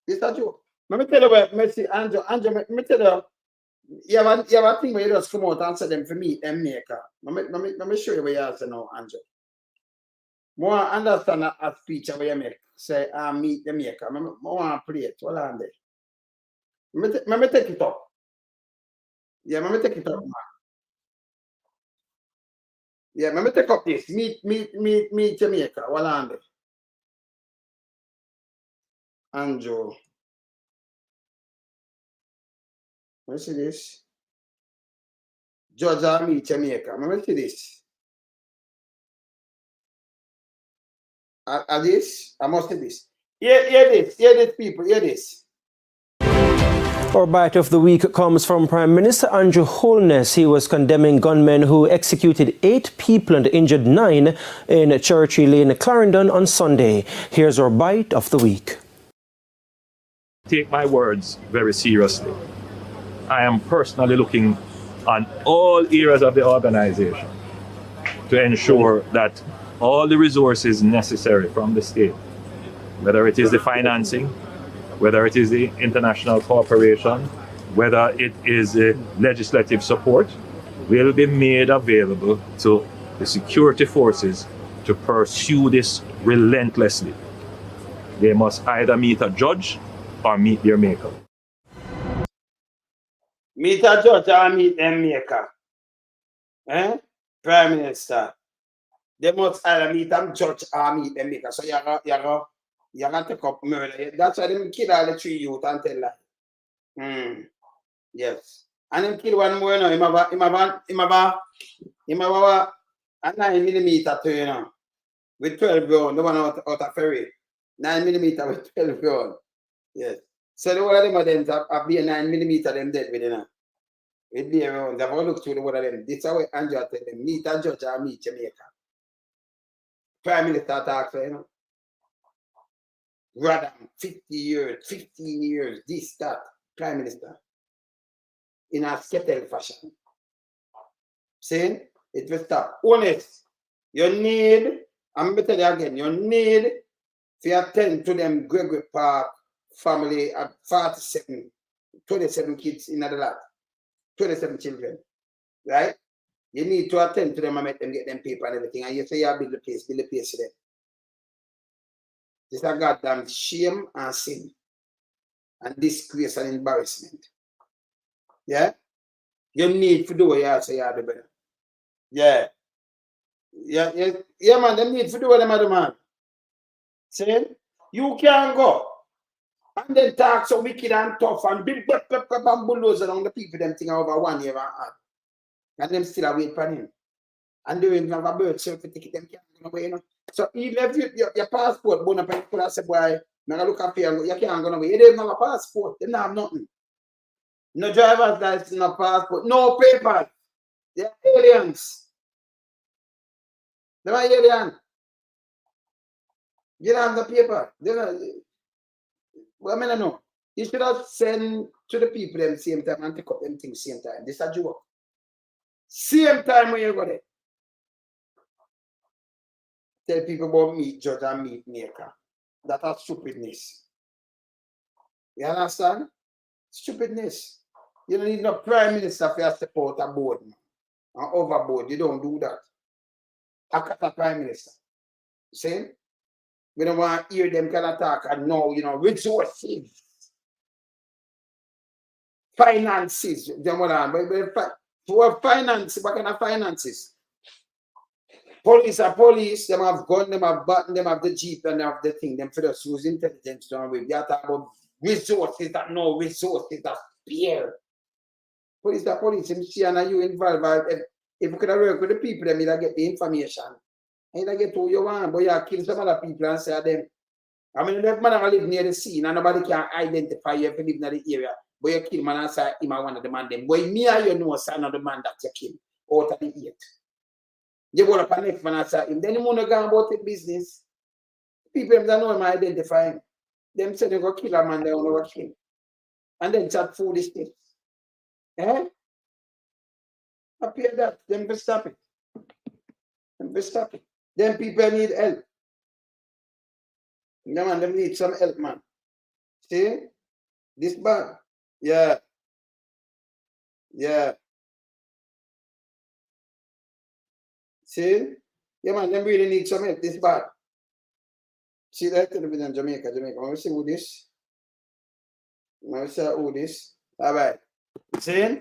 This a joke. Let me tell you what, Andrew, let me tell you. You have a thing where you just come out and say them for meet them maker. Let me show you what you have to know, Andrew. More understand a speech where you make. Say, meet the maker. I want to play it. Hold on there. Let me take it up. Yeah, let me take it up, man. Yeah, let me take up this. Meet Jamaica. Hold on there. Andrew. Let me see this. Georgia meet Jamaica. Let me see this. This? I must see this. Hear this, people. Hear this. Our bite of the week comes from Prime Minister Andrew Holness. He was condemning gunmen who executed 8 people and injured 9 in Churchill Lane, Clarendon on Sunday. Here's our bite of the week. Take my words very seriously. I am personally looking on all areas of the organization to ensure that all the resources necessary from the state, whether it is the financing, whether it is the international cooperation, whether it is the legislative support, will be made available to the security forces to pursue this relentlessly. They must either meet a judge or meet their maker. Meet a judge or meet them maker. Prime Minister. They must either meet them judge or meet them maker. So you're gonna take up murder. That's why they kill all the 3 youth and tell that. Yes. And them kill one more now. Him have a 9mm too, you know. With 12 round. The one out of ferry. 9mm with 12 round. Yes. So the one of them have be a 9mm them dead with, you know. With be around. They've all looked through the one of them. This is how Andrew tell them. Meet a judge or meet Jamaica. Prime Minister talks, you know. Rather 50 years, 15 years, this, that, Prime Minister. In a skettle fashion. Saying it will stop. Honest. You need, I'm going to tell you again, you need to attend to them Gregory Park family at 27 kids in the lot. 27 children. Right? You need to attend to them and make them get them paper and everything. And you say you build the place to them. This is a goddamn shame and sin. And disgrace and embarrassment. Yeah? You need to do what you have to say you do better. Yeah. Yeah, man, them need to do what them other man. See? You can go. And then talk so wicked and tough and big bulldozer on the people them thing over 1 year and half. And them still await for him. And they don't have a birth certificate, them can't go away, you know. So even if your passport, you could have said, boy, I'm going to look up here, you can't go away. You don't have a passport, they don't have nothing. No driver's license, no passport, no papers. They're aliens. They're aliens. You don't have the paper. Well, I mean, no. You should have sent to the people at the same time and take up them things same time. This is a joke. Same time when you go there. Tell people about meat judge and meat maker. That's stupidness. You understand? Stupidness. You don't need no prime minister for you to step out a board and overboard. You don't do that. I got a prime minister. See? We don't want to hear them kind of talk and know, you know, resources, finances. For finance, what kind of finances? Police are police, them have gun, them have button, them have the jeep, and they have the thing. Them for us use intelligence to with. You talk about resources that no resources that spare. Police are police, and see, and you involved. If you could have worked with the people, then you'd get the information. And you get who you want, but you kill some other people and say them. I mean, if man live near the scene and nobody can identify you if you live in the area, but you kill man and say him one of the man them. Boy, me and you know son of the man that you kill out of the 8. You go up and next man and say him. Then you want to go about the business. People that know him identify him. Them say they go kill a man, they want to kill him. And then chat foolishness. Eh? Appear that, them will stop it. Them will stop it. Them people need help. Yeah, man, them need some help, man. See? This bad. Yeah. Yeah. See? Yeah, man, them really need some help. This bad. See that television, Jamaica. Let me see who this. Let me see who this. All right. See?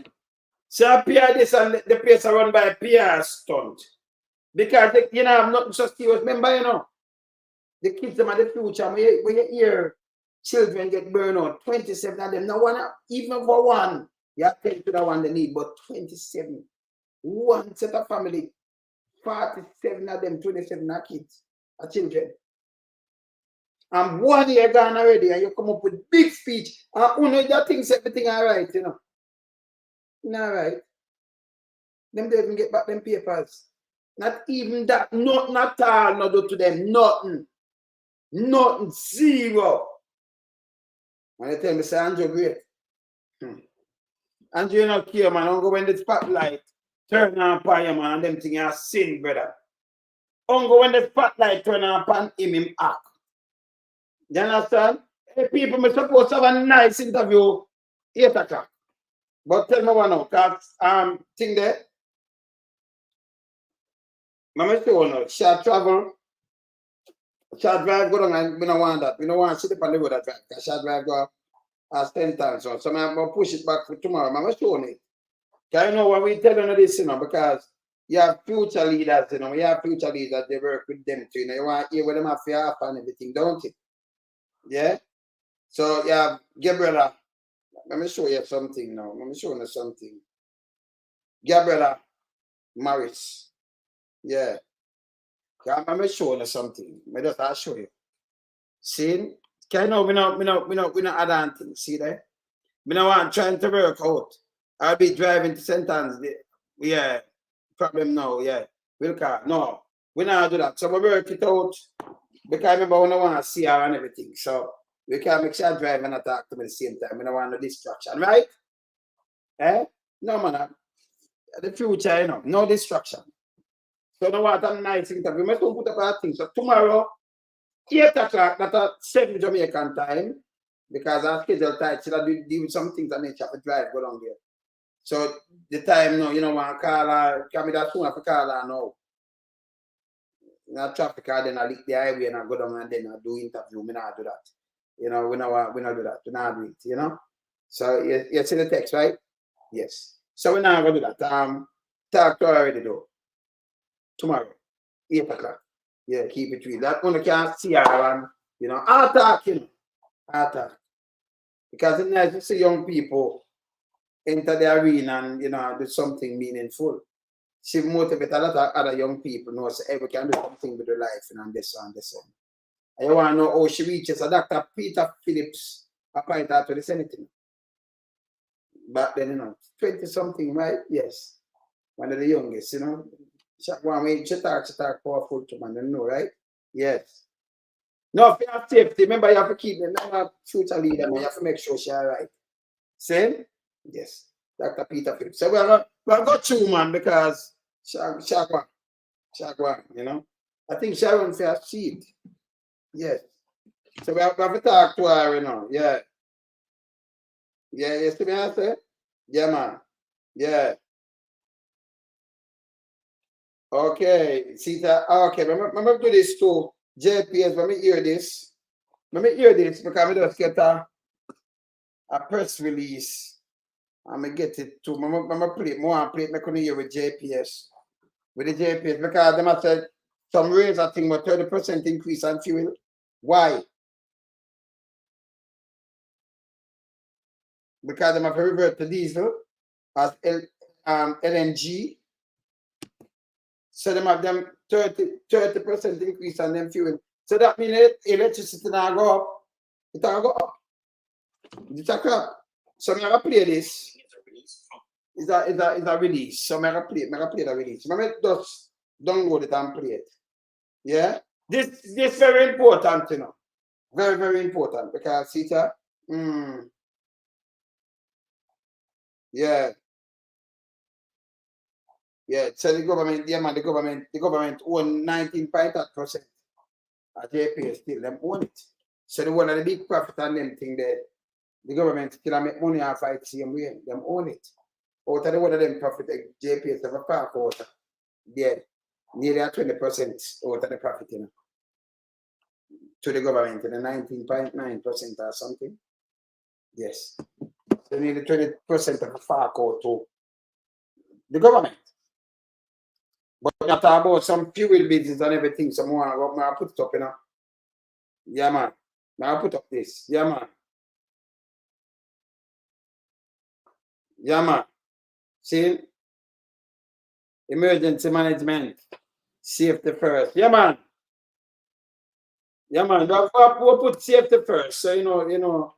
So PR this and the place are run by a PR stunt. Because, you know, I'm not so serious. Remember, you know, the kids them are the future. When you hear children get burned out, 27 of them, no one, even for one, you have 10 to the one they need, but 27. One set of family, 47 of them, 27 are kids, are children. And 1 year gone already, and you come up with big speech, and you know that things everything all right, you know. Not right. Them don't even get back them papers. Not even that, not all, not do to them, nothing. Nothing, zero. And they tell me, say, Andrew, great. Andrew, you not care, man. Don't go when the spotlight turn on upon you, man, and them things are sin, brother. Don't go when the spotlight turn on upon him act. You understand? Hey, people, I'm supposed to have a nice interview 8 o'clock. But tell me one now, because thing there. I'm sure no, short travel, short drive go down and we don't want that. We don't want to sit up on the road that drive. Because short drive go as 10 times. So I'm going to push it back for tomorrow. I'm sure it. Because you know what we tell you this, you know, because you have future leaders, you know, you have future leaders, they work with them too. You know, you want to hear what them have to happen and everything, don't you? Yeah? So you have Gabriela. Let me show you something now. Let me show you something. Gabriela Morris. Yeah. I'm showing you something. I'll show you. See? Can you know we not add on things. See there? We don't want trying to work out. I'll be driving to St. Anne's. Yeah. Problem now, yeah. We'll car. No. We not do that. So we work it out. Because I remember we don't want to see her and everything. So we can make sure I drive and talk to me at the same time. We don't want no distraction, right? Eh? No, man. The future, you know, no distraction. So now what a nice interview. We must put up our thing. So tomorrow, 8 o'clock, that's at 7 Jamaican time, because our schedule tight, so that we do some things and then have to drive go down there. So the time now, you know, when I call her, can be that soon after call her now. Not traffic car, then I leak the highway and I go down and then I do interview. We not do that. You know, we not do that. We not do it, you know. So you see the text, right? Yes. So we not gonna do that. Talk to her already though. Tomorrow, 8 o'clock. Yeah, keep it real. That one can't see her and You know, attack, you know, attack. Because it's nice to see young people enter the arena and, you know, do something meaningful. She motivate a lot of other young people, know, so everyone can do something with their life, you know, and this and this. And you want to know how she reaches a Dr. Peter Phillips appointed to the Senate. Back then, you know, 20-something, right? Yes. One of the youngest, you know. She talk powerful to man, you know, right? Yes. No, if you have safety, remember you have to keep them, you have future leader, you have to make sure she's all right. Same? Yes. Dr. Peter Phillips. So we're going to go through, man, because Shagwan, you know. I think Sharon for a seat. Yes. So we have to talk to her, you know. Yeah. Yeah, you see me I say? Yeah, man. Yeah. Okay. See that? Okay, remember do this too. JPS, let me hear this. Because I just get a press release. I'm going to get it too. I'm going to play it more and play it. I couldn't hear with JPS. With the JPS, because them have said some raise, I think, 30% increase on fuel. Why? Because them have revert to diesel as LNG. So them have them 30% increase on them fuel. So that means electricity now go up. It will go up. It's a crap. So I'm gonna play this. It's a release. So I'm gonna play the release. I'm gonna just download it and play it. Yeah? This is very important, you know. Very, very important because it's a yeah. Yeah, so the government own 19.8% at JPS still, them own it. So the one of the big profit on them thing there, the government still make money off it same way, them own it. Out of the one of them profit, JPS have a park out there, nearly 20% out of the profit, you know, to the government, the 19.9% or something. Yes. So nearly 20% of the park out to the government. But we talk about some fuel business and everything, so I put it up, you know. Yeah, man. Now I put up this. Yeah, man. Yeah, man. See? Emergency management. Safety first. Yeah, man. Yeah, man. We'll put safety first. So, you know,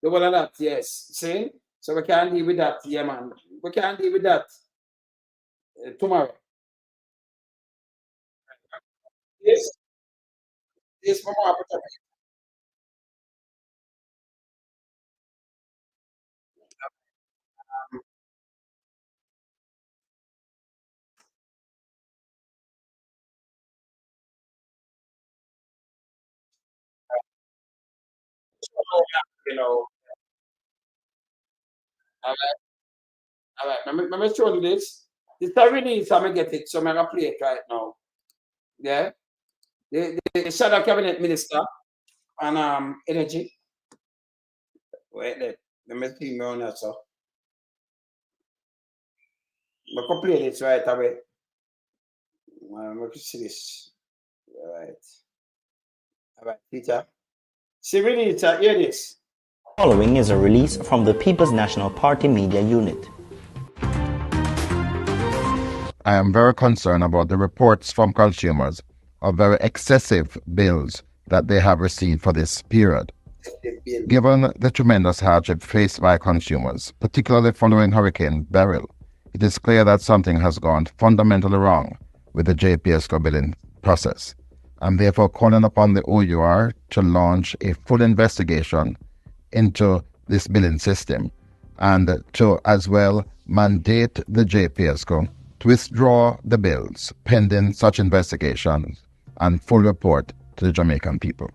the one of that, yes. See? So we can't deal with that. Yeah, man. We can't deal with that tomorrow. Yes. Yes, Mama. You know. All right. Let me show you this. This is release. I'm going to get it. So I'm going to play it right now. Yeah. The shadow cabinet minister and energy. Wait there. Let me see me on that, so. I can play this right away. Let me see this. All right, teacher. See, really, teacher, hear this. Following is a release from the People's National Party Media Unit. I am very concerned about the reports from consumers of very excessive bills that they have received for this period. Given the tremendous hardship faced by consumers, particularly following Hurricane Beryl, it is clear that something has gone fundamentally wrong with the JPSCO billing process. I'm therefore calling upon the OUR to launch a full investigation into this billing system and to as well mandate the JPSCO to withdraw the bills pending such investigations and full report to the Jamaican people.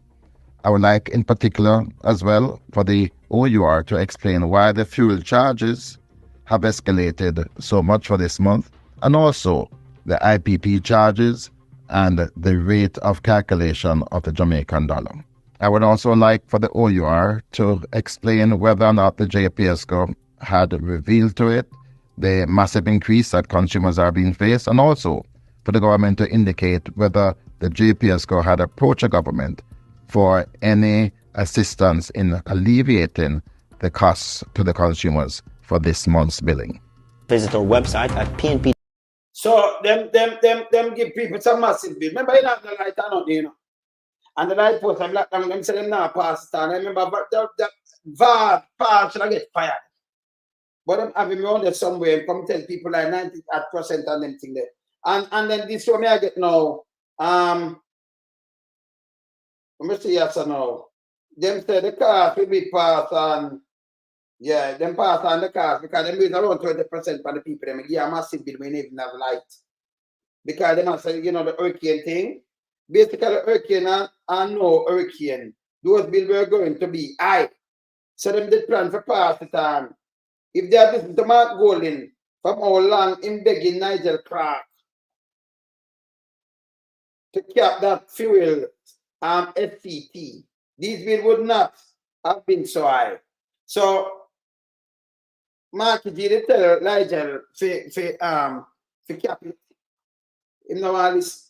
I would like in particular as well for the OUR to explain why the fuel charges have escalated so much for this month, and also the IPP charges and the rate of calculation of the Jamaican dollar. I would also like for the OUR to explain whether or not the JPSCO had revealed to it the massive increase that consumers are being faced, and also for the government to indicate whether the JPSCO had approached the government for any assistance in alleviating the costs to the consumers for this month's billing. Visit our website at PNP. So them give people some massive bill. Remember, you know the light on, you know. And the light post, I'm like, them say them now pass it on. I remember the VAR pass should I get fired. But I'm having me on there somewhere and come tell people like 90% on them thing there. And then this one I get now. Let me see yes or no. Them say the cars will be passed on. Yeah, them pass on the cars because them use around 20% for the people. Them give a massive bill when they even have light. Because they must say, you know, the hurricane thing. Basically, hurricane and no hurricane. Those bills were going to be high. So them did plan for pass it on. If they have listened to Mark Golding from how long in begging Nigel Clark to cap that fuel SCT, these bills would not have been so high. So Mark did tell Nigel for cap it. You know all this.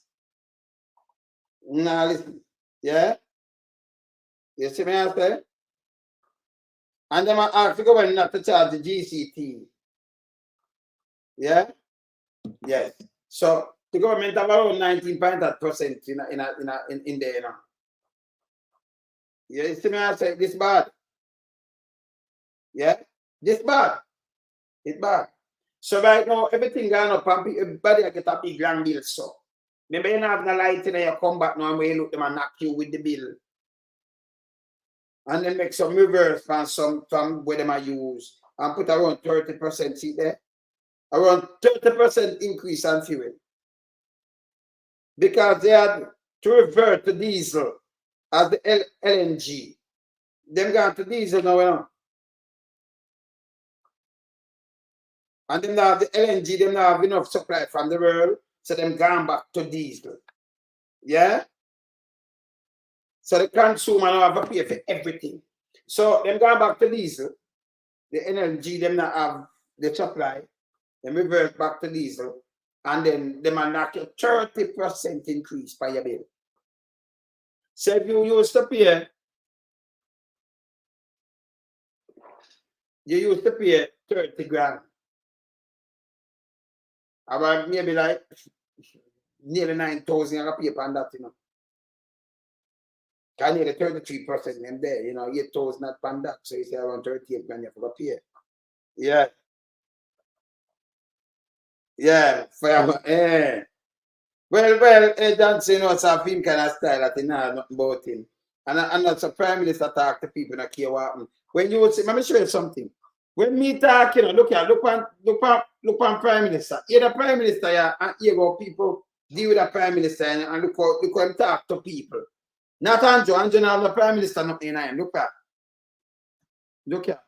Now listen. Yeah? You see me I say? And then I ask the government not to charge the GCT. Yeah? Yes. So the government have around 19% in there, you know. You see me I say this bad. Yeah? This bad. It's bad. So right now everything gone up and everybody get a big long bill. So maybe you have the light in there, you come back now and we look them and knock you with the bill. And then make some reverse from some where them I use and put around 30%, see there? Around 30% increase on fuel. Because they had to revert to diesel as the LNG. Them gone to diesel now, you know. And them now have the LNG, them now have enough supply from the world, so them gone back to diesel. Yeah? So the consumer now have to pay for everything. So them gone back to diesel. The energy them now have the supply. Them revert back to diesel. And then them are knock a 30% increase by your bill. So if you used to pay, 30 grand. About maybe like nearly 9,000 you pay on that, you know. Can nearly 33% them there, you know, 8,000 not on that. So you say around 38 grand you have to pay. Yeah. Yeah. Well, that's, you know, some him kind of style that you know nothing about him. And that's a prime minister talk to people that care what happen. When you would say, let me show you something. When me talk, you know, look on prime minister. You're the prime minister, yeah, and here go people deal with the prime minister and look how him talk to people. Not Andrew. Andrew now the prime minister not in him. Look at.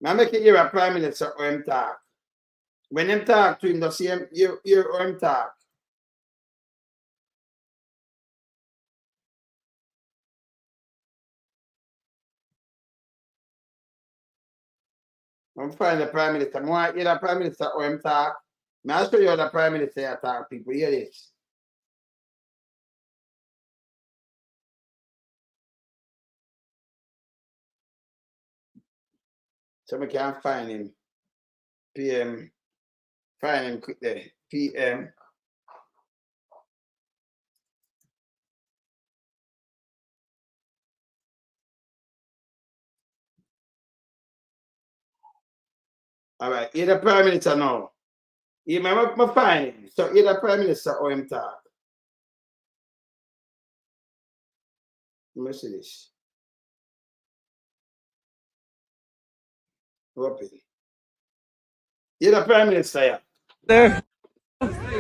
Now make it hear a prime minister or him talk. When him talk to him, the same hear or him talk. I'm find the prime minister. I want to hear the prime minister or him talk. I'll show you how the prime minister talk, people. Hear this. So we can't find him. PM. Find him quick there. PM. All right. Hear the prime minister now. You remember find him. So hear the prime minister or him talk. Let me see this. Open. You're the prime minister, yeah. There. Look at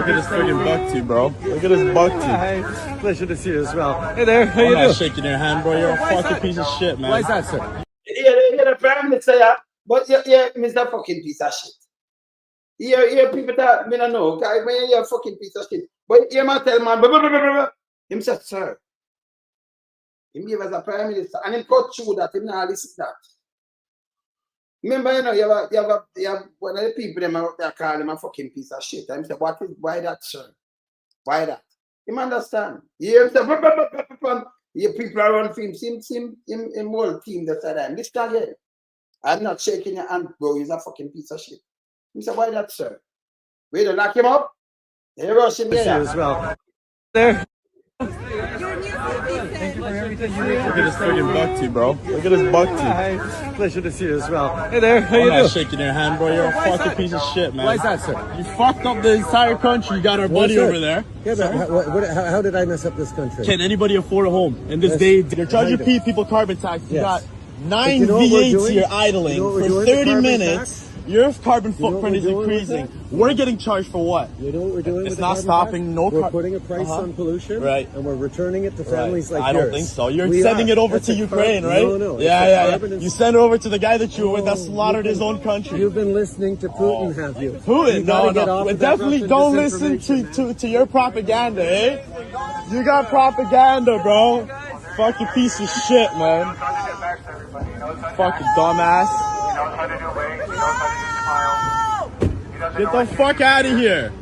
this friggin' bhakti, bro. Look at this bhakti. Pleasure to see you as well. Hey there, how you doing? I'm not shaking your hand, bro. You're a fucking piece of shit, man. Why is that, sir? You're the prime minister, yeah. But you're Mr. fucking piece of shit. You're people that me don't know. You're a fucking piece of shit. But you might tell man, blah, blah, blah, blah, blah. Him said, sir. Him give us a prime minister. And him cut through that. Him not listen to that. Remember, you know, you have one of the people them out there call him a fucking piece of shit. I said, why that, sir? Why that? You understand? You hear him say, your people are on film, him whole team that's at him. This guy here, I'm not shaking your hand, bro. He's a fucking piece of shit. He said, why that, sir? We don't lock him up. They rush him there. as well. There. Thank you for everything you did. Look at this friggin' Bhakti, bro. Look at this Bhakti. Hi. Pleasure to see you as well. Hey there, how you doing? I'm not shaking your hand, bro. You're a fucking piece of shit, man. Why is that, sir? You fucked up the entire country. You got our buddy over there. Yeah, but how did I mess up this country? Can anybody afford a home in this day? They're charging people carbon tax. You got 9 V8s here idling for 30 minutes. Your carbon footprint is increasing. We're getting charged for what? You know what we're doing? It's not stopping. No, we're putting a price on pollution, right? And we're returning it to families like I yours. don't think so. You're sending it over to Ukraine, right? No. Yeah. You send it over to the guy that you were with that slaughtered his own country. You've been listening to Putin, have you? Putin? No. Definitely don't listen to your propaganda, eh? You got propaganda, bro. Fucking piece of shit, man. Fucking dumbass. Get the fuck out of here.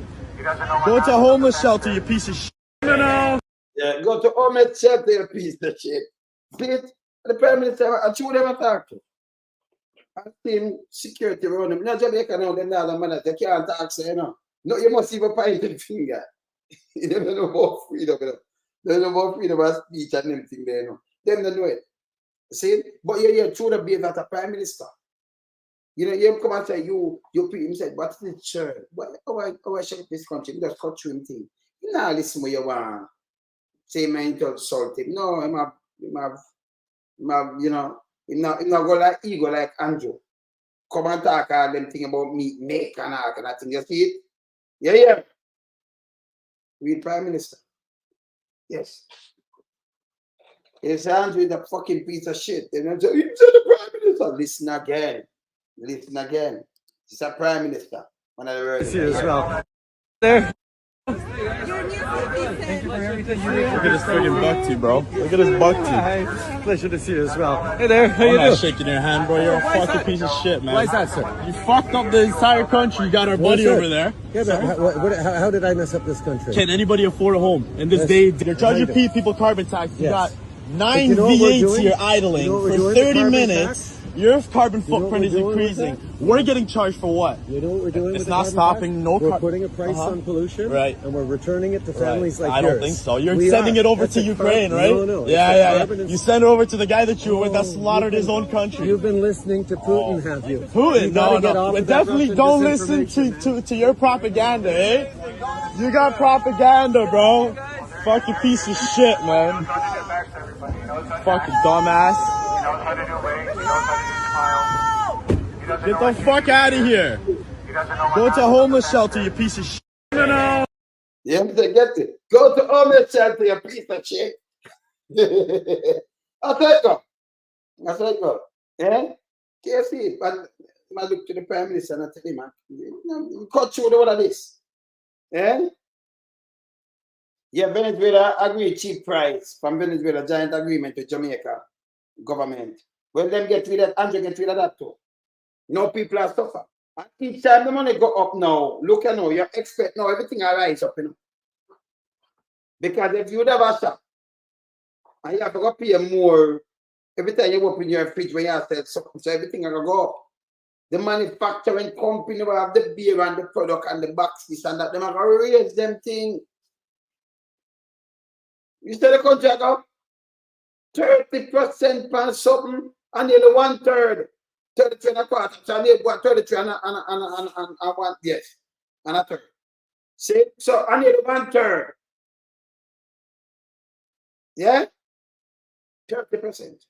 Go to a homeless shelter, you piece of shit. No. Yeah, go to homeless shelter, you piece of shit. See, the Prime Minister, I should never talk to. I've seen security around him. Not Jamaica now, them other man, they can't talk, so you know. No, you must even point the finger. You don't know about freedom, you know. They don't know about freedom of speech and everything there, you know. Them don't know it. See? But yeah, through the beard as a Prime Minister. You know, you come and say, you people, him said, what is the church? How I shape this country? You just cut through him thing. You know, listen what you want. Say, man, to insult him. No, him have, you know, him not go like ego like Andrew. Come and talk all them thing about me, make and all kind of thing. You see it? Yeah. We Prime Minister. Yes. His hands with a fucking piece of shit. And then say, you said the Prime Minister. Listen again. It's a Prime Minister. One of the words. See you as well. There. Thank you for everything you did. Look at this friggin' Bhakti, bro. Look at this Bhakti. Hi. Pleasure to see you as well. Hey there, how you doing? I'm not shaking your hand, bro. You're a fucking piece of shit, man. Why is that, sir? You fucked up the entire country. You got our buddy over there. Yeah, but how did I mess up this country? Can anybody afford a home in this day? They're charging people carbon tax. You got 9 V8s here idling for 30 minutes. Your carbon footprint is increasing. We're getting charged for what? You know what we're doing? It's not stopping. No, we're putting a price on pollution, right? And we're returning it to families like yours. I don't think so. You're sending it over to Ukraine, right? No. Yeah. You send it over to the guy that you were with that slaughtered his own country. You've been listening to Putin, have you? Putin? No. Definitely don't listen to your propaganda, eh? You got propaganda, bro. Fucking piece of shit, man. Fucking dumbass. Get the fuck out of here. Go to a homeless shelter, you piece of shit. No. You have to get it. Go to homeless shelter, you piece of shit. I'll take go. Yeah? Can't see it. But I look to the Prime Minister and I tell him, man, cut through all of this. Yeah? Yeah, Venezuela agreed cheap price from Venezuela, giant agreement with Jamaica government. When them get rid of Andrew get rid of that too. No people are suffer. And each time the money go up now, look at now, you expect now everything will rise up, you know. Because if you would have a shop and you have to go pay more every time you open your fridge when you have said something, so everything will go up. The manufacturing company will have the beer and the product and the boxes and that, they will raise them thing. You see the country go 30% per something and nearly 1/3. 33 and a quarter. So I need 33 and one, yes. And a third. See? So I need 1/3. Yeah? 30%.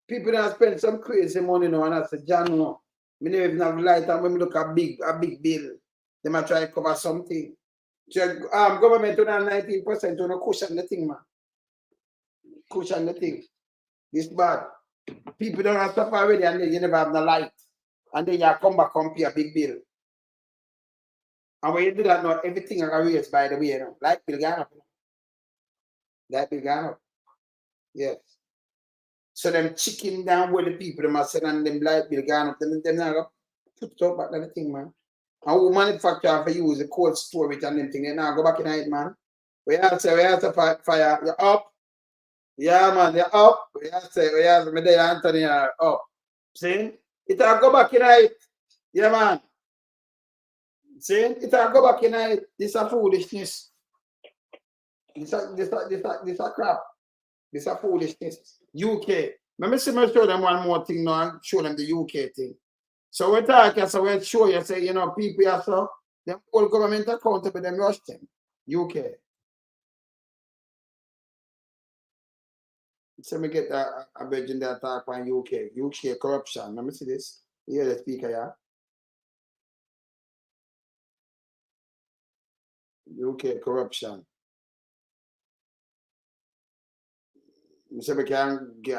People that spend some crazy money now and I say, John, no. I never even have light and when we look at a big bill, they might try to cover something. So, government to 19% to no cushion the thing, man. Cushion the thing. This bad. People don't have stuff already and then you never have no light. And then you come back and pay a big bill. And when you do that now, everything is raised by the way, you know. Light bill gone up. Light bill gone up. Yes. So them chicken down where the people them are selling and them light bill gone up, them not put it up back on the thing, man. And who manufacture for use the cold storage and them thing, they now go back in it, man. We have to fire, you're up. Yeah, man, you're up. We have to, me there, Anthony, you're up. See? It'll go back in it. Yeah, man. See? It'll go back in it. This is foolishness. This a crap. This a foolishness. UK. Let me show them one more thing now and show them the UK thing. So we're talking, so we'll show you, say, you know, people are so, them whole government accountable, them rush them. UK. So me get a virgin that talk on UK. UK corruption. Let me see this. Here the speaker, yeah. UK corruption. So we can get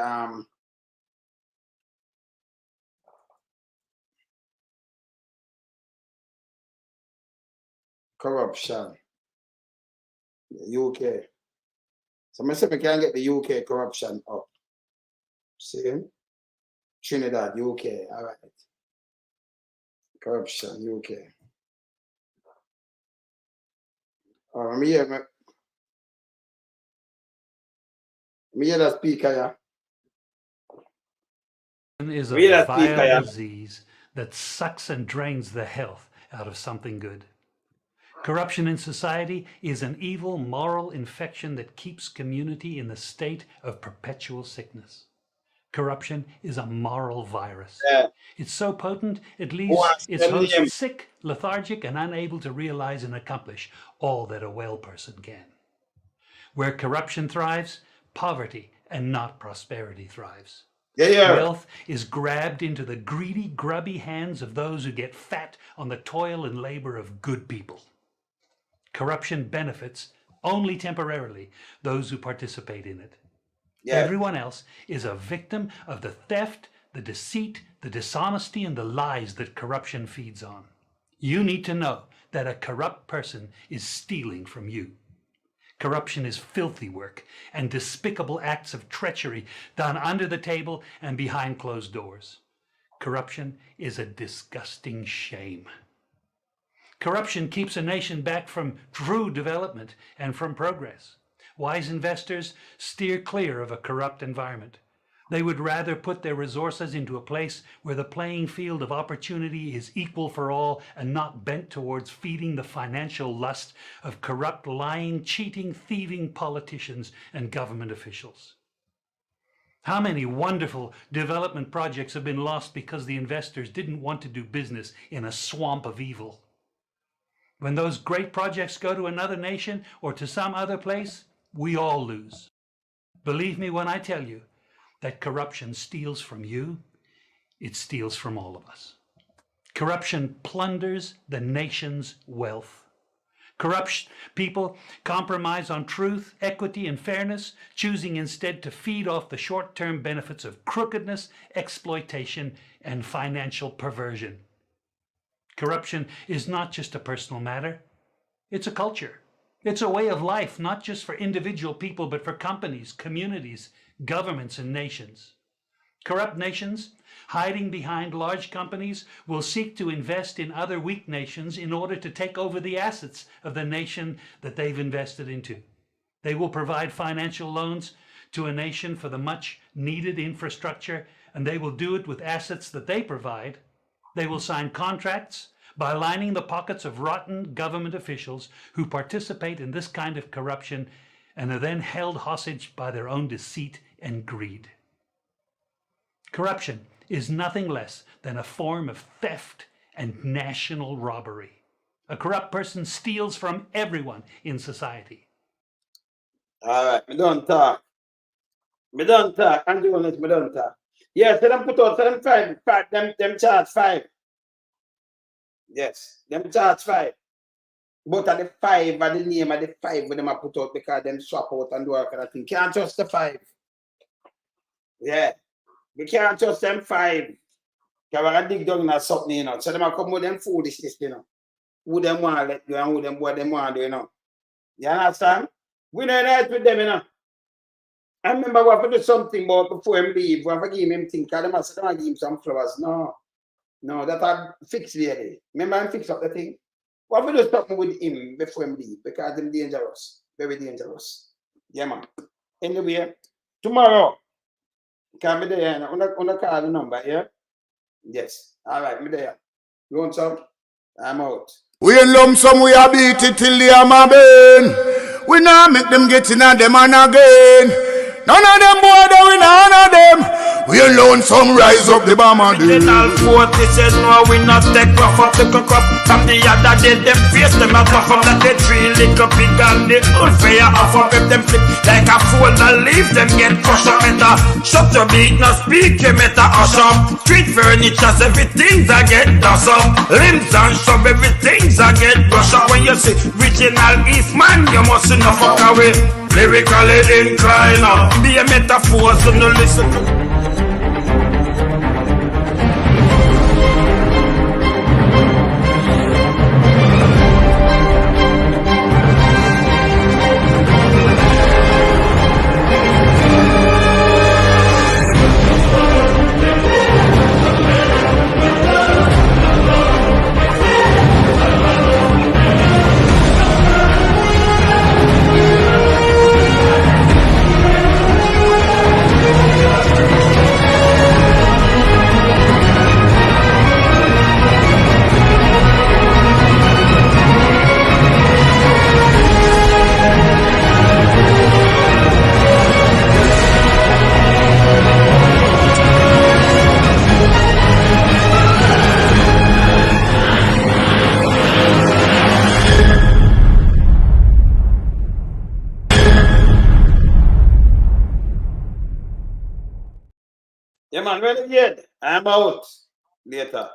corruption. UK. So I say we can get the UK corruption up. See? Trinidad, UK. All right. Corruption, UK. Oh, me hear the speaker, yeah. Is a vile disease that sucks and drains the health out of something good. Corruption in society is an evil moral infection that keeps community in the state of perpetual sickness. Corruption is a moral virus. Yeah. It's so potent, it leaves its host sick, lethargic, and unable to realize and accomplish all that a well person can. Where corruption thrives, poverty and not prosperity thrives. Wealth is grabbed into the greedy, grubby hands of those who get fat on the toil and labor of good people. Corruption benefits only temporarily those who participate in it. Yeah. Everyone else is a victim of the theft, the deceit, the dishonesty, and the lies that corruption feeds on. You need to know that a corrupt person is stealing from you. Corruption is filthy work and despicable acts of treachery done under the table and behind closed doors. Corruption is a disgusting shame. Corruption keeps a nation back from true development and from progress. Wise investors steer clear of a corrupt environment. They would rather put their resources into a place where the playing field of opportunity is equal for all and not bent towards feeding the financial lust of corrupt, lying, cheating, thieving politicians and government officials. How many wonderful development projects have been lost because the investors didn't want to do business in a swamp of evil? When those great projects go to another nation or to some other place, we all lose. Believe me when I tell you that corruption steals from you, it steals from all of us. Corruption plunders the nation's wealth. Corrupt people compromise on truth, equity, and fairness, choosing instead to feed off the short-term benefits of crookedness, exploitation, and financial perversion. Corruption is not just a personal matter, it's a culture. It's a way of life, not just for individual people, but for companies, communities, governments, and nations. Corrupt nations, hiding behind large companies, will seek to invest in other weak nations in order to take over the assets of the nation that they've invested into. They will provide financial loans to a nation for the much needed infrastructure, and they will do it with assets that they provide. They will sign contracts by lining the pockets of rotten government officials who participate in this kind of corruption and are then held hostage by their own deceit and greed. Corruption is nothing less than a form of theft and national robbery. A corrupt person steals from everyone in society. All right, me don't talk. Andrew Holness, me don't talk. Yeah, so them put out, so them charge 5. Yes, them charge 5. But at the 5 are the name of the 5 when them are put out because them swap out and do all kind of thing. Can't trust the 5. Yeah. We can't trust them 5. Because we're going to dig down in something, you know. So them are come with them foolishness, you know. Who them want to let do and who them what them want to do, you know. You understand? We don't know with them, you know. I remember we have to do something about before him leave. We have to give him things because them have to give him some flowers. No. No, that I fix lady. Remember I fix up the thing? What we do something with him before him leave because him dangerous. Very dangerous. Yeah, man. Anyway, tomorrow, can be there and on call the number, yeah? Yes. All right, me there. You want some? I'm out. We in lump sum, we a beat it till the hammer burn. We now make them get in a them and again. None of them boy, we none of them. We alone some rise up the bomber day. Original 40 says no, we not take rough up the crop. From the other day, them face them a puff up that they 3 little pig and the old fire off up if them flip like a fool that leave them get crushed up. Meta, shut your beat, no speak, you meta hush up. Street furniture, everything's a get dust up. Limbs and shove, everything's a get brush up. When you see original Eastman, you must not fuck away. Lyrically inclined, be a metaphor, so no listen to. Yeah, man, renegade. I'm out. Later.